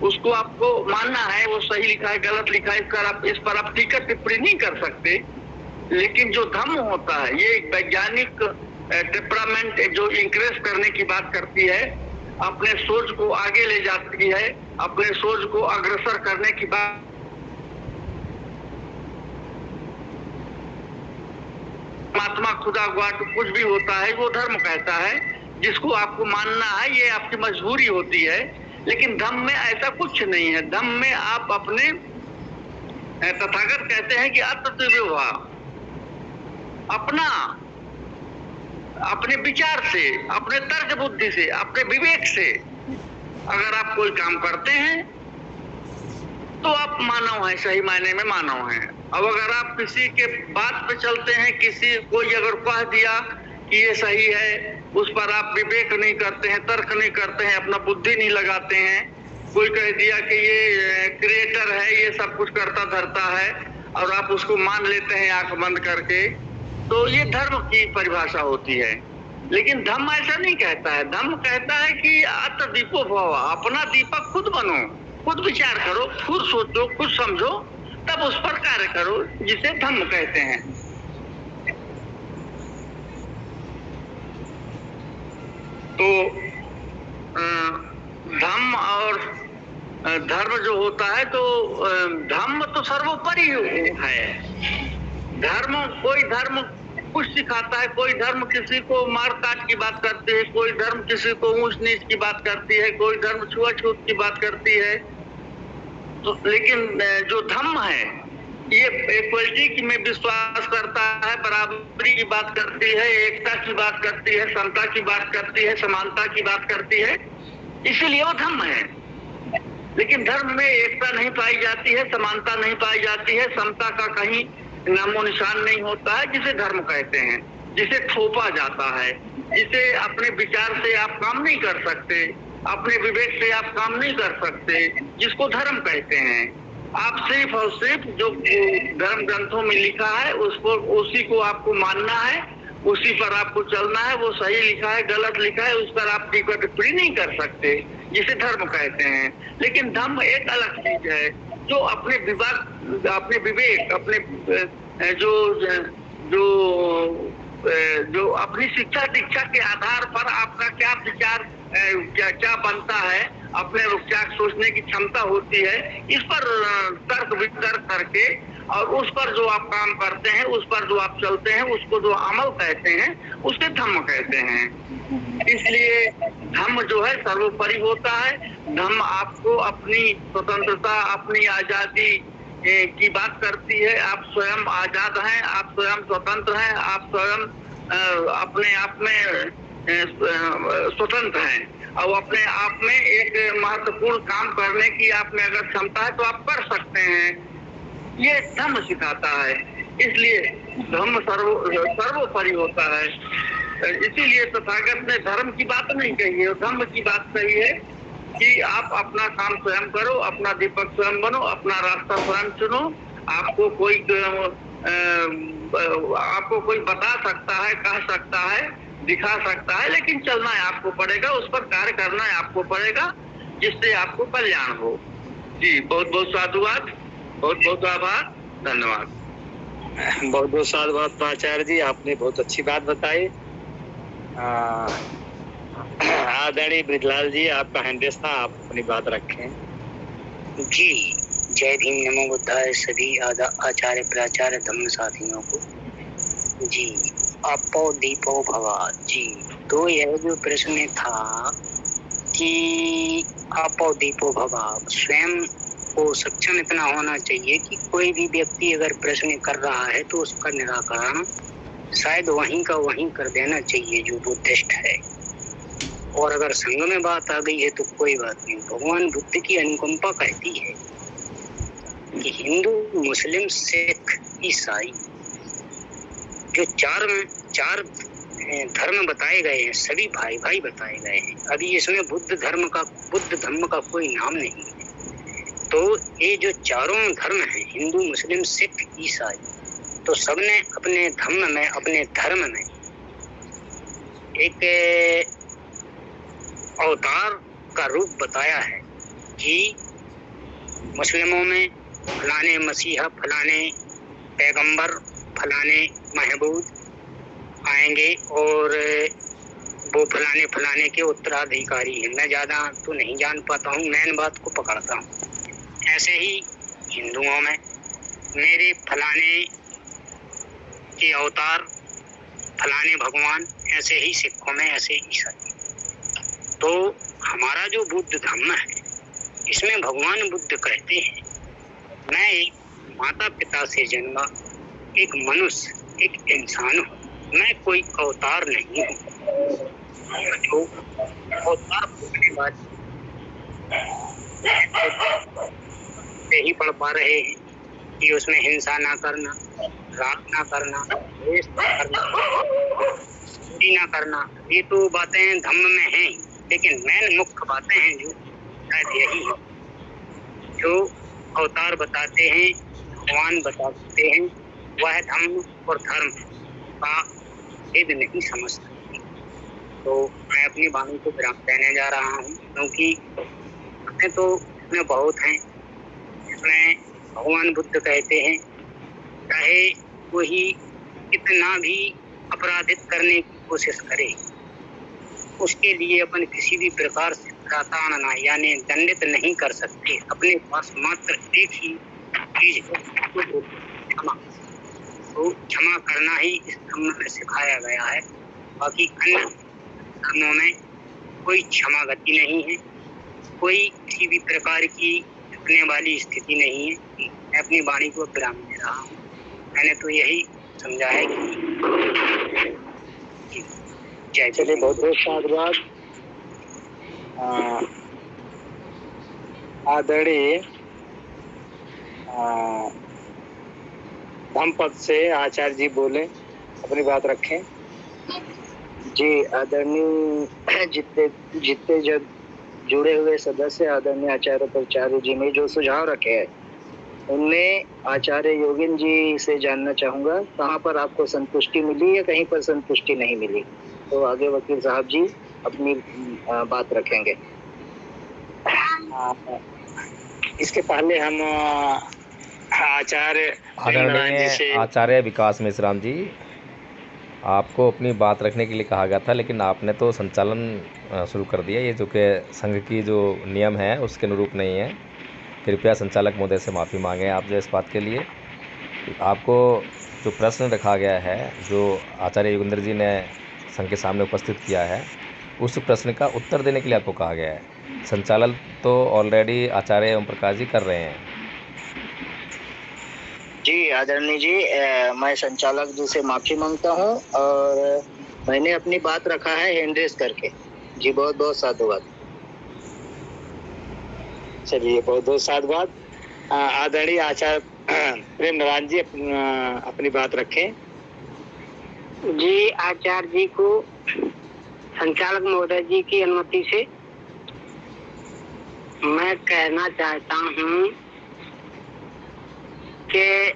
उसको आपको मानना है, वो सही लिखा है, गलत लिखा है, इस पर आप टीका टिप्पणी नहीं कर सकते। लेकिन जो धम्म होता है, ये एक वैज्ञानिक टेम्परामेंट जो इंक्रेज करने की बात करती है, अपने सोच को आगे ले जाती है, अपने सोच को अग्रसर करने की बात। परमात्मा, खुदा, गॉड कुछ भी होता है, वो धर्म कहता है, जिसको आपको मानना है, ये आपकी मजबूरी होती है। लेकिन धम्म में ऐसा कुछ नहीं है। धम्म में आप अपने, तथागत कहते हैं कि अतर्विवाह, अपने विचार से, अपने तर्क बुद्धि से, अपने विवेक से अगर आप कोई काम करते हैं तो आप मानव हैं, सही मायने में मानव हैं। अब अगर आप किसी के बात पे चलते हैं, किसी कोई अगर कह दिया कि ये सही है, उस पर आप विवेक नहीं करते हैं, तर्क नहीं करते हैं, अपना बुद्धि नहीं लगाते हैं, कोई कह दिया कि ये क्रिएटर है, ये सब कुछ करता धरता है, और आप उसको मान लेते हैं आंख बंद करके, तो ये धर्म की परिभाषा होती है। लेकिन धम्म ऐसा नहीं कहता है। धम्म कहता है कि अत दीपो भव, अपना दीपक खुद बनो, खुद विचार करो, खुद सोचो, खुद समझो, तब उस पर कार्य करो, जिसे धम्म कहते हैं। तो धम्म और धर्म जो होता है, तो धम्म तो सर्वोपरि है। धर्म, कोई धर्म कुछ सिखाता है, कोई धर्म किसी को मार काट की बात करती है, कोई धर्म किसी को ऊंच नीच की बात करती है, कोई धर्म छुआछूत की बात करती है। तो लेकिन जो धम्म है, ये इक्वलिटी में विश्वास करता है, बराबरी की बात करती है, एकता की बात करती है, समता की बात करती है, समानता की बात करती है, इसीलिए वो धम्म है। लेकिन धर्म में एकता नहीं पाई जाती है, समानता नहीं पाई जाती है, समता का कहीं नामो निशान नहीं होता है, जिसे धर्म कहते हैं, जिसे थोपा जाता है, जिसे अपने विचार से आप काम नहीं कर सकते, अपने विवेक से आप काम नहीं कर सकते, जिसको धर्म कहते हैं। आप सिर्फ और सिर्फ जो धर्म ग्रंथों में लिखा है उसको, उसी को आपको मानना है, उसी पर आपको चलना है। वो सही लिखा है, गलत लिखा है, उस पर आप टीका टिप्पणी नहीं कर सकते, जिसे धर्म कहते हैं। लेकिन धम्म एक अलग चीज है, जो अपने विवाद, अपने विवेक, अपने जो अपनी शिक्षा दीक्षा के आधार पर आपका क्या विचार, क्या बनता है, अपने क्या सोचने की क्षमता होती है, इस पर तर्क वितर्क करके, और उस पर जो आप काम करते हैं, उस पर जो आप चलते हैं, उसको जो अमल कहते हैं, उसके धम्म कहते हैं। इसलिए धम्म जो है सर्वोपरि होता है। धम्म आपको अपनी स्वतंत्रता, अपनी आजादी की बात करती है। आप स्वयं आजाद हैं, आप स्वयं स्वतंत्र हैं, आप स्वयं अपने आप में स्वतंत्र हैं, और अपने आप में एक महत्वपूर्ण काम करने की आप में अगर क्षमता है तो आप कर सकते हैं। ये धम्म सिखाता है। इसलिए धम्म सर्वोपरि होता है। इसीलिए तथागत ने धर्म की बात नहीं कही है, धम्म की बात कही है। कि आप अपना काम स्वयं करो, अपना दीपक स्वयं बनो, अपना रास्ता स्वयं चुनो। आपको कोई बता सकता है, कह सकता है, दिखा सकता है, लेकिन चलना है आपको पड़ेगा, उस पर कार्य करना है आपको पड़ेगा, जिससे आपको कल्याण हो। जी बहुत बहुत साधुवाद, बहुत बहुत आभार, धन्यवाद। बहुत बहुत साधुवाद आचार्य जी, आपने बहुत अच्छी बात बताई। आदरणीय ब्रिजलाल जी, आपका हैंडेस था, आप अपनी बात रखें। जी जय भीम, नमो बुद्धाय सभी आचार्य प्राचार्य धम्म साथियों को। जी आपो दीपो भवा। जी तो यह जो प्रश्न था कि आपो दीपो भवा, स्वयं को सक्षम इतना होना चाहिए कि कोई भी व्यक्ति अगर प्रश्न कर रहा है तो उसका निराकरण शायद वहीं का वहीं कर देना चाहिए जो बुद्धिस्ट है। और अगर संग में बात आ गई है तो कोई बात नहीं। भगवान बुद्ध की अनुकंपा कहती है कि हिंदू, मुस्लिम, सिख, ईसाई जो चार धर्म बताए गए हैं, सभी भाई भाई बताए गए हैं। अभी इसमें बुद्ध धर्म का कोई नाम नहीं है। तो ये जो चारों धर्म हैं, हिंदू, मुस्लिम, सिख, ईसाई, तो सबने अपने धर्म में, अपने धर्म में एक अवतार का रूप बताया है कि मुस्लिमों में फलाने मसीहा, फलाने पैगंबर, फलाने महबूब आएंगे और वो फलाने फलाने के उत्तराधिकारी हैं। मैं ज़्यादा तो नहीं जान पाता हूँ, मेन बात को पकड़ता हूँ। ऐसे ही हिंदुओं में मेरे फलाने के अवतार, फलाने भगवान, ऐसे ही सिखों में, ऐसे ईसाई। तो हमारा जो बुद्ध धर्म है, इसमें भगवान बुद्ध कहते हैं, मैं एक माता पिता से जन्मा एक मनुष्य, एक इंसान हूँ, मैं कोई अवतार नहीं हूँ। जो अवतार होने वाले ही पढ़ पा रहे हैं कि उसमें हिंसा ना करना, राग ना करना, द्वेष ना करना, चोरी ना करना, ये तो बातें धम्म में हैं, लेकिन मेन मुख्य बातें हैं जो शायद यही है जो अवतार बताते हैं, भगवान बताते हैं। वह धम्म और धर्म का भेद नहीं समझ सकते। तो मैं अपनी वाणी को विराम देने जा रहा हूँ, क्योंकि बातें तो इसमें बहुत हैं। इसमें भगवान बुद्ध कहते हैं, चाहे कोई कितना भी अपराधित करने की कोशिश करे, उसके लिए अपन किसी भी प्रकार से ताड़ना यानी दंडित नहीं कर सकते। अपने पास मात्र एक ही चीज है, क्षमा। तो क्षमा करना ही इस धर्म में सिखाया गया है। बाकी अन्य धर्मों में कोई क्षमा गति नहीं है, कोई किसी भी प्रकार की रुकने वाली स्थिति नहीं है। मैं अपनी वाणी को विराम दे रहा हूँ। मैंने तो यही समझा है कि जय। चलिए बहुत बहुत साधुवाद। आदरणीय धम्मपद से आचार्य जी बोले, अपनी बात रखें। जी आदरणीय जितने जब जुड़े हुए सदस्य आदरणीय आचार्य प्राचार्य जी ने जो सुझाव रखे हैं, उनमें आचार्य योगिन जी से जानना चाहूंगा, कहाँ पर आपको संतुष्टि मिली या कहीं पर संतुष्टि नहीं मिली। तो आगे वकील साहब जी अपनी बात रखेंगे। इसके पहले हम आचार्य आचार्य विकास मिश्राम जी, आपको अपनी बात रखने के लिए कहा गया था, लेकिन आपने तो संचालन शुरू कर दिया। ये जो कि संघ की जो नियम है उसके अनुरूप नहीं है। कृपया संचालक महोदय से माफ़ी मांगें आप जो इस बात के लिए। आपको जो प्रश्न रखा गया है, जो आचार्य योगेंद्र जी ने संघ के सामने उपस्थित किया है, उस प्रश्न का उत्तर देने के लिए आपको कहा गया है। संचालन तो ऑलरेडी आचार्य ओम प्रकाश जी कर रहे हैं। जी आदरणीय जी, मैं संचालक जी से माफी मांगता हूं और मैंने अपनी बात रखा है हैंड रेस करके। जी बहुत बहुत साधुवाद। चलिए बहुत बहुत साधुवाद। आदरणीय आचार्य प्रेम नारायण जी अपनी बात रखें। जी आचार्य जी को संचालक महोदय जी की अनुमति से मैं कहना चाहता हूँ कि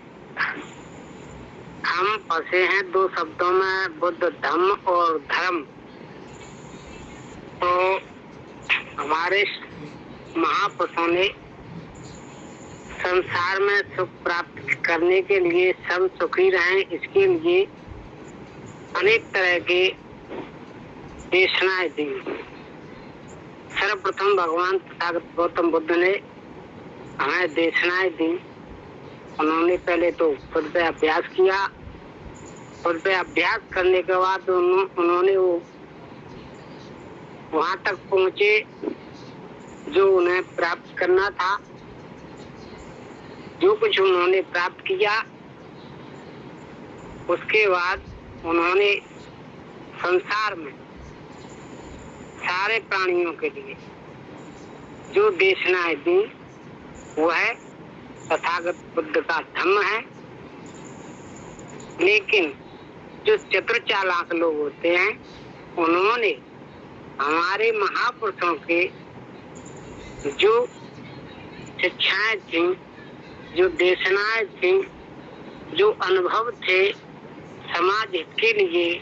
हम फंसे हैं दो शब्दों में, बुद्ध धम्म और धर्म। तो हमारे महापुरुषों ने संसार में सुख प्राप्त करने के लिए, सब सुखी रहें, इसके लिए अनेक तरह के देशनाएं दी। सर्वप्रथम भगवान तथागत गौतम बुद्ध ने हमें देशनाएं दी। उन्होंने पहले तो खुद पे अभ्यास किया, खुद पे अभ्यास करने के बाद उन्होंने वो वहां तक पहुंचे जो उन्हें प्राप्त करना था। जो कुछ उन्होंने प्राप्त किया, उसके बाद उन्होंने संसार में सारे प्राणियों के लिए जो देशनाएं दी, वह तथागत बुद्ध का धम्म है। लेकिन जो चतुर चालाक लोग होते हैं, उन्होंने हमारे महापुरुषों के जो शिक्षाएं थी, जो देशनाएं थी, जो अनुभव थे समाज हित के लिए,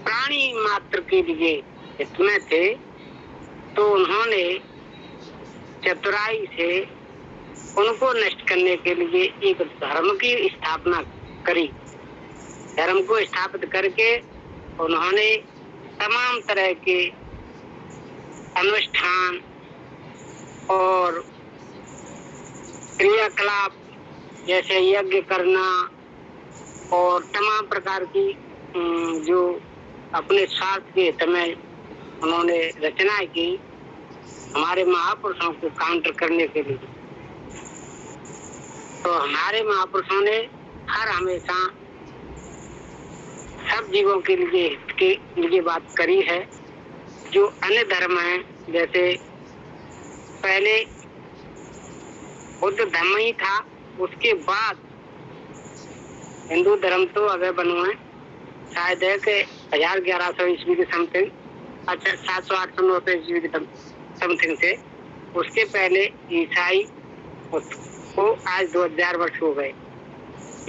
प्राणी मात्र के लिए हित में थे, तो उन्होंने चतुराई से उनको नष्ट करने के लिए एक धर्म की स्थापना करी। धर्म को स्थापित करके उन्होंने तमाम तरह के अनुष्ठान और क्रियाकलाप जैसे यज्ञ करना और तमाम प्रकार की जो अपने स्वार्थ के हित में उन्होंने रचनाएं की, हमारे महापुरुषों को काउंटर करने के लिए। तो हमारे महापुरुषों ने हर हमेशा सब जीवों के लिए बात करी है। जो अन्य धर्म है, जैसे पहले बुद्ध धर्म ही था, उसके बाद हिंदू धर्म तो अगर बनो है, शायद है कि 1100 ईस्वी के समथिंग, अच्छा 700 800 900 ईस्वी के समथिंग से। उसके पहले ईसाई, उसको आज 2000 वर्ष हो गए।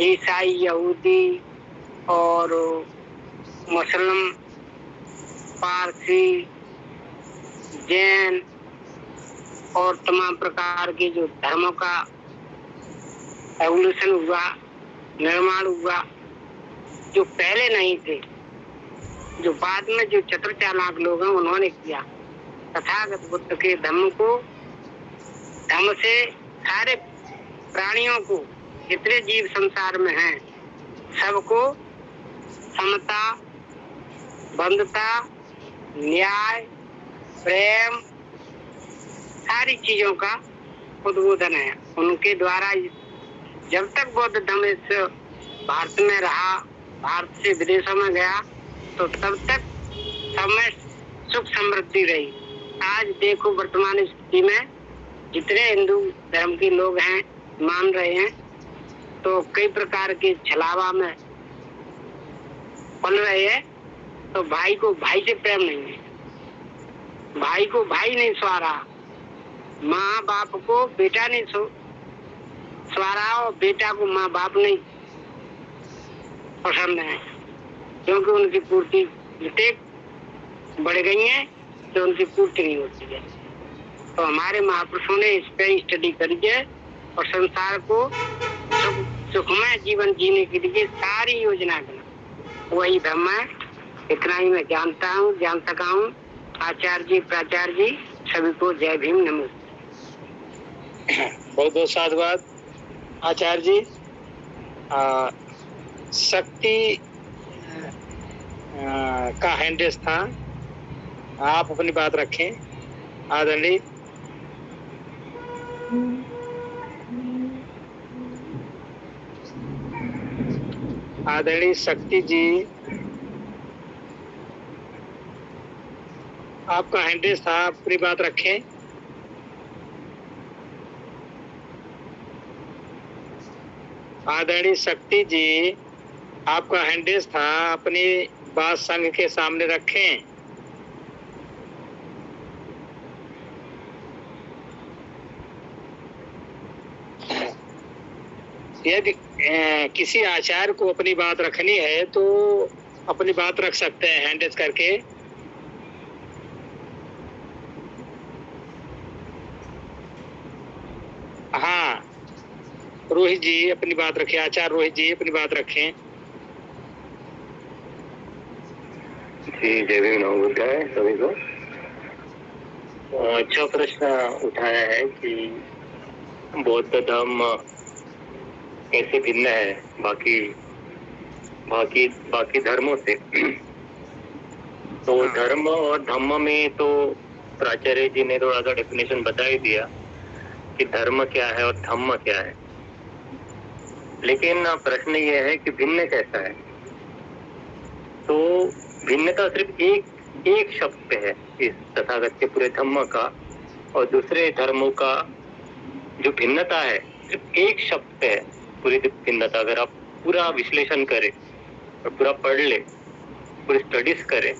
ईसाई, यहूदी और मुस्लिम, पारसी, जैन और तमाम प्रकार के जो धर्मों का एवोल्यूशन हुआ, निर्माण हुआ, जो पहले नहीं थे, जो बाद में जो चतुर चालाक लोग हैं उन्होंने किया। तथागत बुद्ध के धम्म से सारे प्राणियों को, जितने जीव संसार में हैं, सबको समता, बंधुता, न्याय, प्रेम, सारी चीजों का उद्बोधन है। उनके द्वारा जब तक बौद्ध धर्म इस भारत में रहा, भारत से विदेशों में गया, तो तब तक सब में सुख समृद्धि रही। आज देखो वर्तमान स्थिति में जितने हिंदू धर्म के लोग हैं, मान रहे हैं, तो कई प्रकार के छलावा में पल रहे हैं। तो भाई को भाई से प्रेम नहीं है, भाई को भाई नहीं सवारा, माँ बाप को बेटा नहीं सवारा, और बेटा को माँ बाप नहीं पसंद है, क्योंकि उनकी पूर्ति बढ़ गई है, तो उनकी पूर्ति नहीं होती है। तो हमारे महापुरुषों ने इस पर स्टडी करी है और संसार को सुखमय जीवन जीने के लिए सारी योजना बना, वही धर्म है। इतना ही मैं जानता हूँ, जान सका हूँ। आचार्य जी, प्राचार्य जी, सभी को जय भीम, नमस्ते। बहुत बहुत साधुवाद आचार्य जी। शक्ति का हैंडेस था, आप अपनी बात रखें आदरणीय। आदरणीय शक्ति जी, आपका हैंडेस था, अपनी बात रखें। आदरणीय शक्ति जी, आपका हैंडेस था, अपनी बात संघ के सामने रखें। यदि किसी आचार्य को अपनी बात रखनी है तो अपनी बात रख सकते हैं हैंड रेज करके। हाँ, रोहित जी अपनी बात रखें, आचार्य रोहित जी अपनी बात रखें। जी, जय भीम नमोबुद्धाय सभी को। अच्छा प्रश्न उठाया है कि बौद्ध धर्म कैसे भिन्न है बाकी धर्मों से। तो धर्म और धम्म में तो प्राचार्य जी ने थोड़ा सा डेफिनेशन बता ही दिया कि धर्म क्या है और धम्म क्या है, लेकिन प्रश्न ये है कि भिन्न कैसा है। तो भिन्नता सिर्फ एक शब्द पे है इस तथागत के पूरे धम्म का, और दूसरे धर्मों का जो भिन्नता है सिर्फ एक शब्द पे है पूरी भिन्नता। अगर आप पूरा विश्लेषण करें और पूरा पढ़ ले, पूरी स्टडीज करें,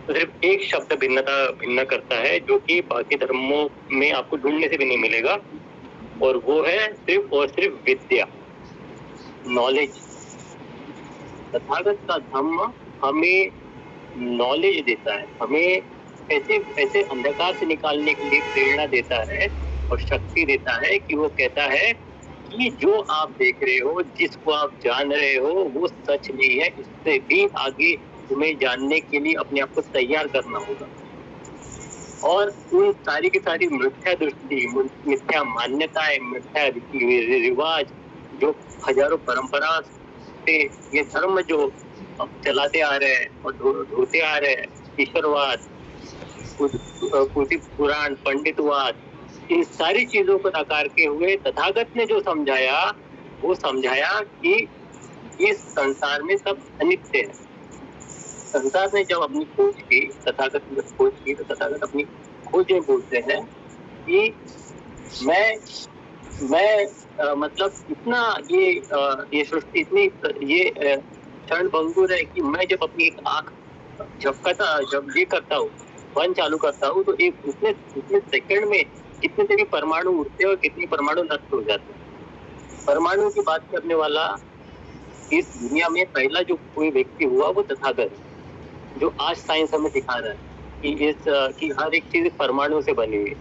तो सिर्फ एक शब्द भिन्न करता है जो कि बाकी धर्मों में आपको ढूंढने से भी नहीं मिलेगा, और वो है सिर्फ और सिर्फ विद्या, नॉलेज। तथागत का धम्म हमें नॉलेज देता है, हमें ऐसे अंधकार से निकालने के लिए प्रेरणा देता है और शक्ति देता है कि वो कहता है कि जो आप देख रहे हो, जिसको आप जान रहे हो, वो सच नहीं है। इससे भी आगे तुम्हें जानने के लिए अपने आप को तैयार करना होगा। और उन सारी की सारी मिथ्या दृष्टि, मिथ्या मान्यताएं, मिथ्या रीति रिवाज जो हजारों परंपरा से ये धर्म जो चलाते आ रहे हैं और ढोते आ रहे हैं, ईश्वरवाद, पुराण, पंडितवाद, इन सारी चीजों को नकार के हुए तथागत ने जो समझाया, वो समझाया कि इस संसार में सब अनित्य है। संसार ने जब अपनी खोज की, तथागत ने जब खोज की, तो तथागत अपनी खोज में बोलते हैं कि मैं मतलब इतना ये सृष्टि इतनी ये क्षण भंगुर है कि मैं जब अपनी एक आंख जब ये करता हूँ, वन चालू करता हूँ, तो एक उतने सेकंड में कितने से भी परमाणु उड़ते हैं और कितने परमाणु नष्ट हो जाते हैं। परमाणु की बात करने वाला इस दुनिया में पहला जो कोई व्यक्ति हुआ वो तथागत, जो आज साइंस हमें दिखा रहा है कि हर एक चीज परमाणु से बनी हुई है।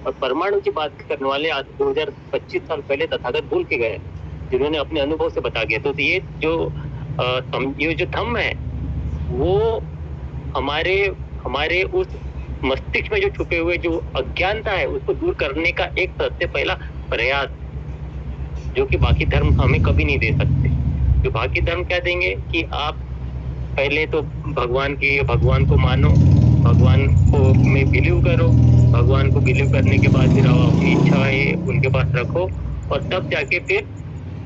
और परमाणु की बात करने वाले आज 2025 साल पहले तथागत भूल के गए, जिन्होंने अपने अनुभव से बता गया। तो ये जो धम्म है वो हमारे उस मस्तिष्क में जो छुपे हुए जो अज्ञानता है उसको दूर करने का एक सबसे पहला प्रयास, जो कि बाकी धर्म हमें कभी नहीं दे सकते। जो बाकी धर्म क्या देंगे कि आप पहले तो भगवान को मानो, भगवान को में बिलीव करो, भगवान को बिलीव करने के बाद फिर आप अपनी इच्छाएं उनके पास रखो, और तब जाके फिर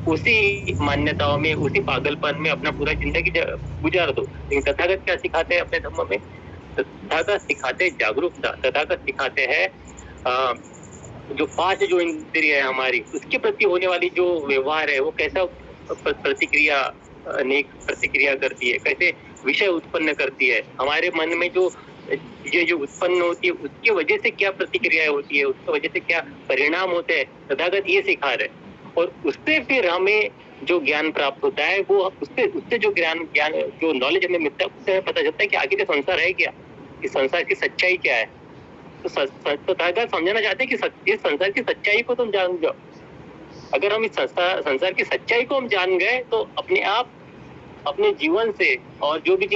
उसी मान्यताओं में, उसी पागलपन में अपना पूरा जिंदगी गुजार दो। लेकिन तथागत क्या सिखाते हैं अपने धर्म में? तथागत सिखाते जागरूकता, तथागत सिखाते हैं जो 5 जो इंद्रिय है हमारी, उसके प्रति होने वाली जो व्यवहार है वो कैसा प्रतिक्रिया करती है, कैसे विषय उत्पन्न करती है, हमारे मन में जो उत्पन्न होती है उसकी वजह से क्या प्रतिक्रिया होती है, उसकी वजह से क्या परिणाम होते हैं, तथागत ये सिखा रहे। और उससे फिर हमें जो ज्ञान प्राप्त होता है वो उससे जो ज्ञान जो नॉलेज हमें मिलता है, उससे हमें पता चलता है कि आगे का संसार है क्या, इस संसार की सच्चाई क्या है। तो तथागत समझाना चाहते हैं कि इस संसार की सच्चाई को तुम जान जाओ। अगर हम इस संसार की सच्चाई को हम जान गए तो अपने आप अपने जीवन से, और जो भी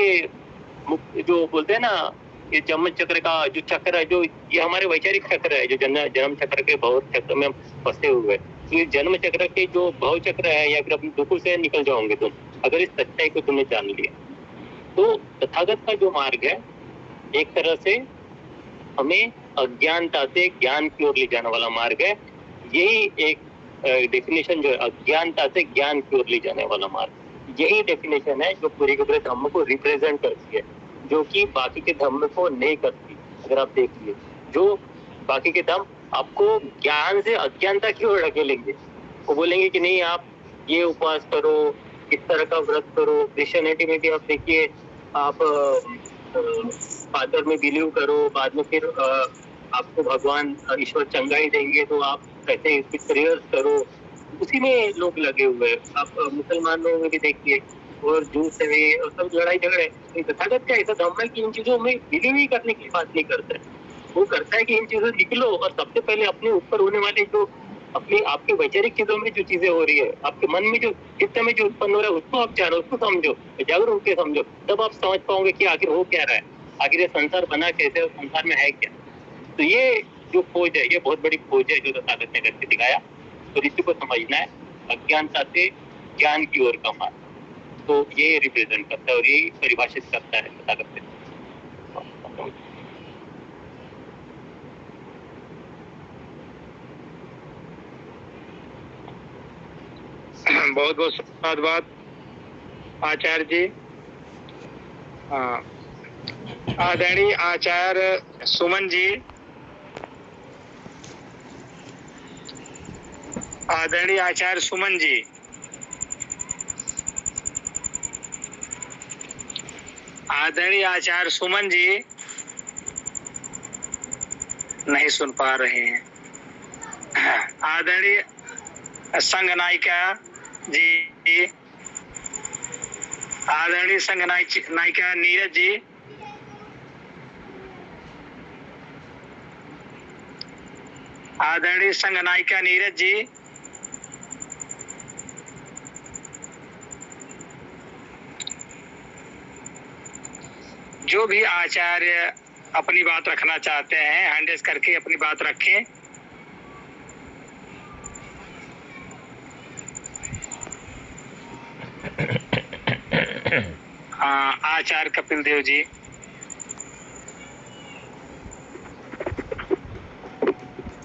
जो बोलते हैं ना, ये जन्म चक्र का जो चक्र है, जो ये हमारे वैचारिक चक्र है, जो जन्म चक्र के भव चक्र में हम फंसे हुए हैं, तो ये जन्म चक्र के जो भव चक्र है या फिर अपने दुखों से निकल जाओगे तुम, अगर इस सच्चाई को तुमने जान लिया। तो तथागत का जो मार्ग है एक तरह से हमें अज्ञानता से ज्ञान की ओर ले जाने वाला मार्ग है। यही एक डेफिनेशन जो है, अज्ञानता से ज्ञान की ओर ले जाने वाला मार्ग, यही डेफिनेशन है जो पूरे के पूरे धर्म को रिप्रेजेंट करती है, जो कि बाकी के धर्म को नहीं करती। अगर आप देखिए, जो बाकी के धर्म आपको ज्ञान से अज्ञानता की ओर ढकेलेंगे, वो बोलेंगे कि नहीं आप ये उपवास करो, इस तरह का व्रत करो। क्रिश्चियनिटी में भी आप देखिए, आप फादर में बिलीव करो, बाद में फिर आपको भगवान ईश्वर चंगाई देंगे, तो आप कैसे प्रेयर्स करो, उसी में लोग लगे हुए हैं। आप मुसलमान लोगों में भी देखिए, और जूस है और सब लड़ाई झगड़े। तथागत का ऐसा धर्म है कि इन चीजों में बिलीव ही करने की बात नहीं करता है। वो करता है कि इन चीजों निकलो और सबसे पहले अपने ऊपर होने वाले जो अपनी आपके वैचारिक चीजों में जो चीजें हो रही है, आपके मन में जो चित्त में जो उत्पन्न हो रहा है, उसको आप जानो, उसको समझो, जागरूक होकर समझो, तब आप समझ पाओगे कि आखिर हो क्या रहा है, आखिर ये संसार बना कैसे और संसार में है क्या। तो ये जो खोज है, ये बहुत बड़ी खोज है जो तथागत ने करके दिखाया। तो ऋषि को समझना है अज्ञानता से ज्ञान की ओर का मार्ग, तो ये रिप्रेजेंट करता है और ये परिभाषित करता है तथागत ने। बहुत बहुत धन्यवाद आचार्य जी। आदरणीय आचार्य सुमन जी, आदरणीय आचार्य सुमन जी, आदरणीय आचार्य सुमन जी नहीं सुन पा रहे हैं। आदरणीय संघ नायिका जी, आदरणीय संघ नायिका नीरज जी, आदरणीय संघ नायिका नीरज जी, जो भी आचार्य अपनी बात रखना चाहते हैं हैंड रेज करके अपनी बात रखें। आचार्य कपिल देव जी।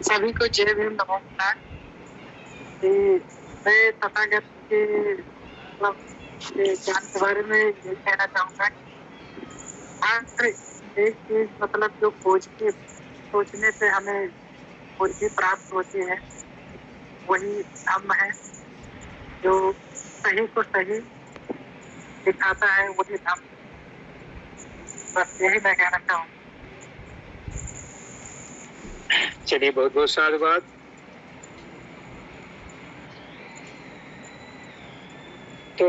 सभी को जय भीम, नमस्कार। मैं तथागत के मतलब ज्ञान के बारे में ये कहना चाहूँगा। हर एक चीज मतलब जो सोचने से हमें बुद्धि प्राप्त होती है, वही धम्म है। जो सही को सही दिखाता है वही धम्म। बस यही मैं कहना चाहूँगा। चलिए, बहुत बहुत साधुवाद। तो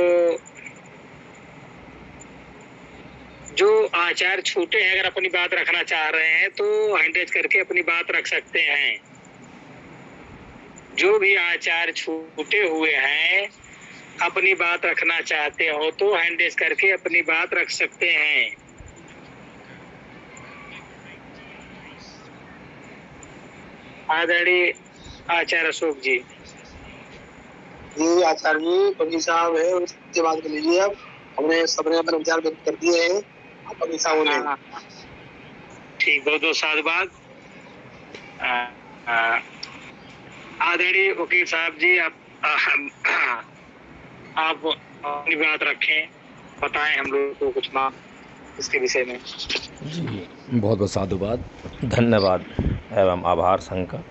जो आचार्य छूटे हैं, अगर अपनी बात रखना चाह रहे हैं तो हैंड रेज करके अपनी बात रख सकते हैं। जो भी आचार्य छूटे हुए हैं, अपनी बात रखना चाहते हो तो हैंड रेज करके अपनी बात रख सकते हैं। आदरणीय आचार्य अशोक जी। जी आचार्य जी, पंडित साहब है, उससे बात कर लीजिए। अब हमने सबने अपने विचार व्यक्त कर दिए हैं, पंडित साहब ने। ठीक, बहुत बहुत साधुवाद। आदरणीय वकील साहब जी, आप अपनी बात रखें, बताएं हम लोग को कुछ बात इसके विषय में। जी बहुत बहुत साधुवाद, धन्यवाद एवं आभार संघ का।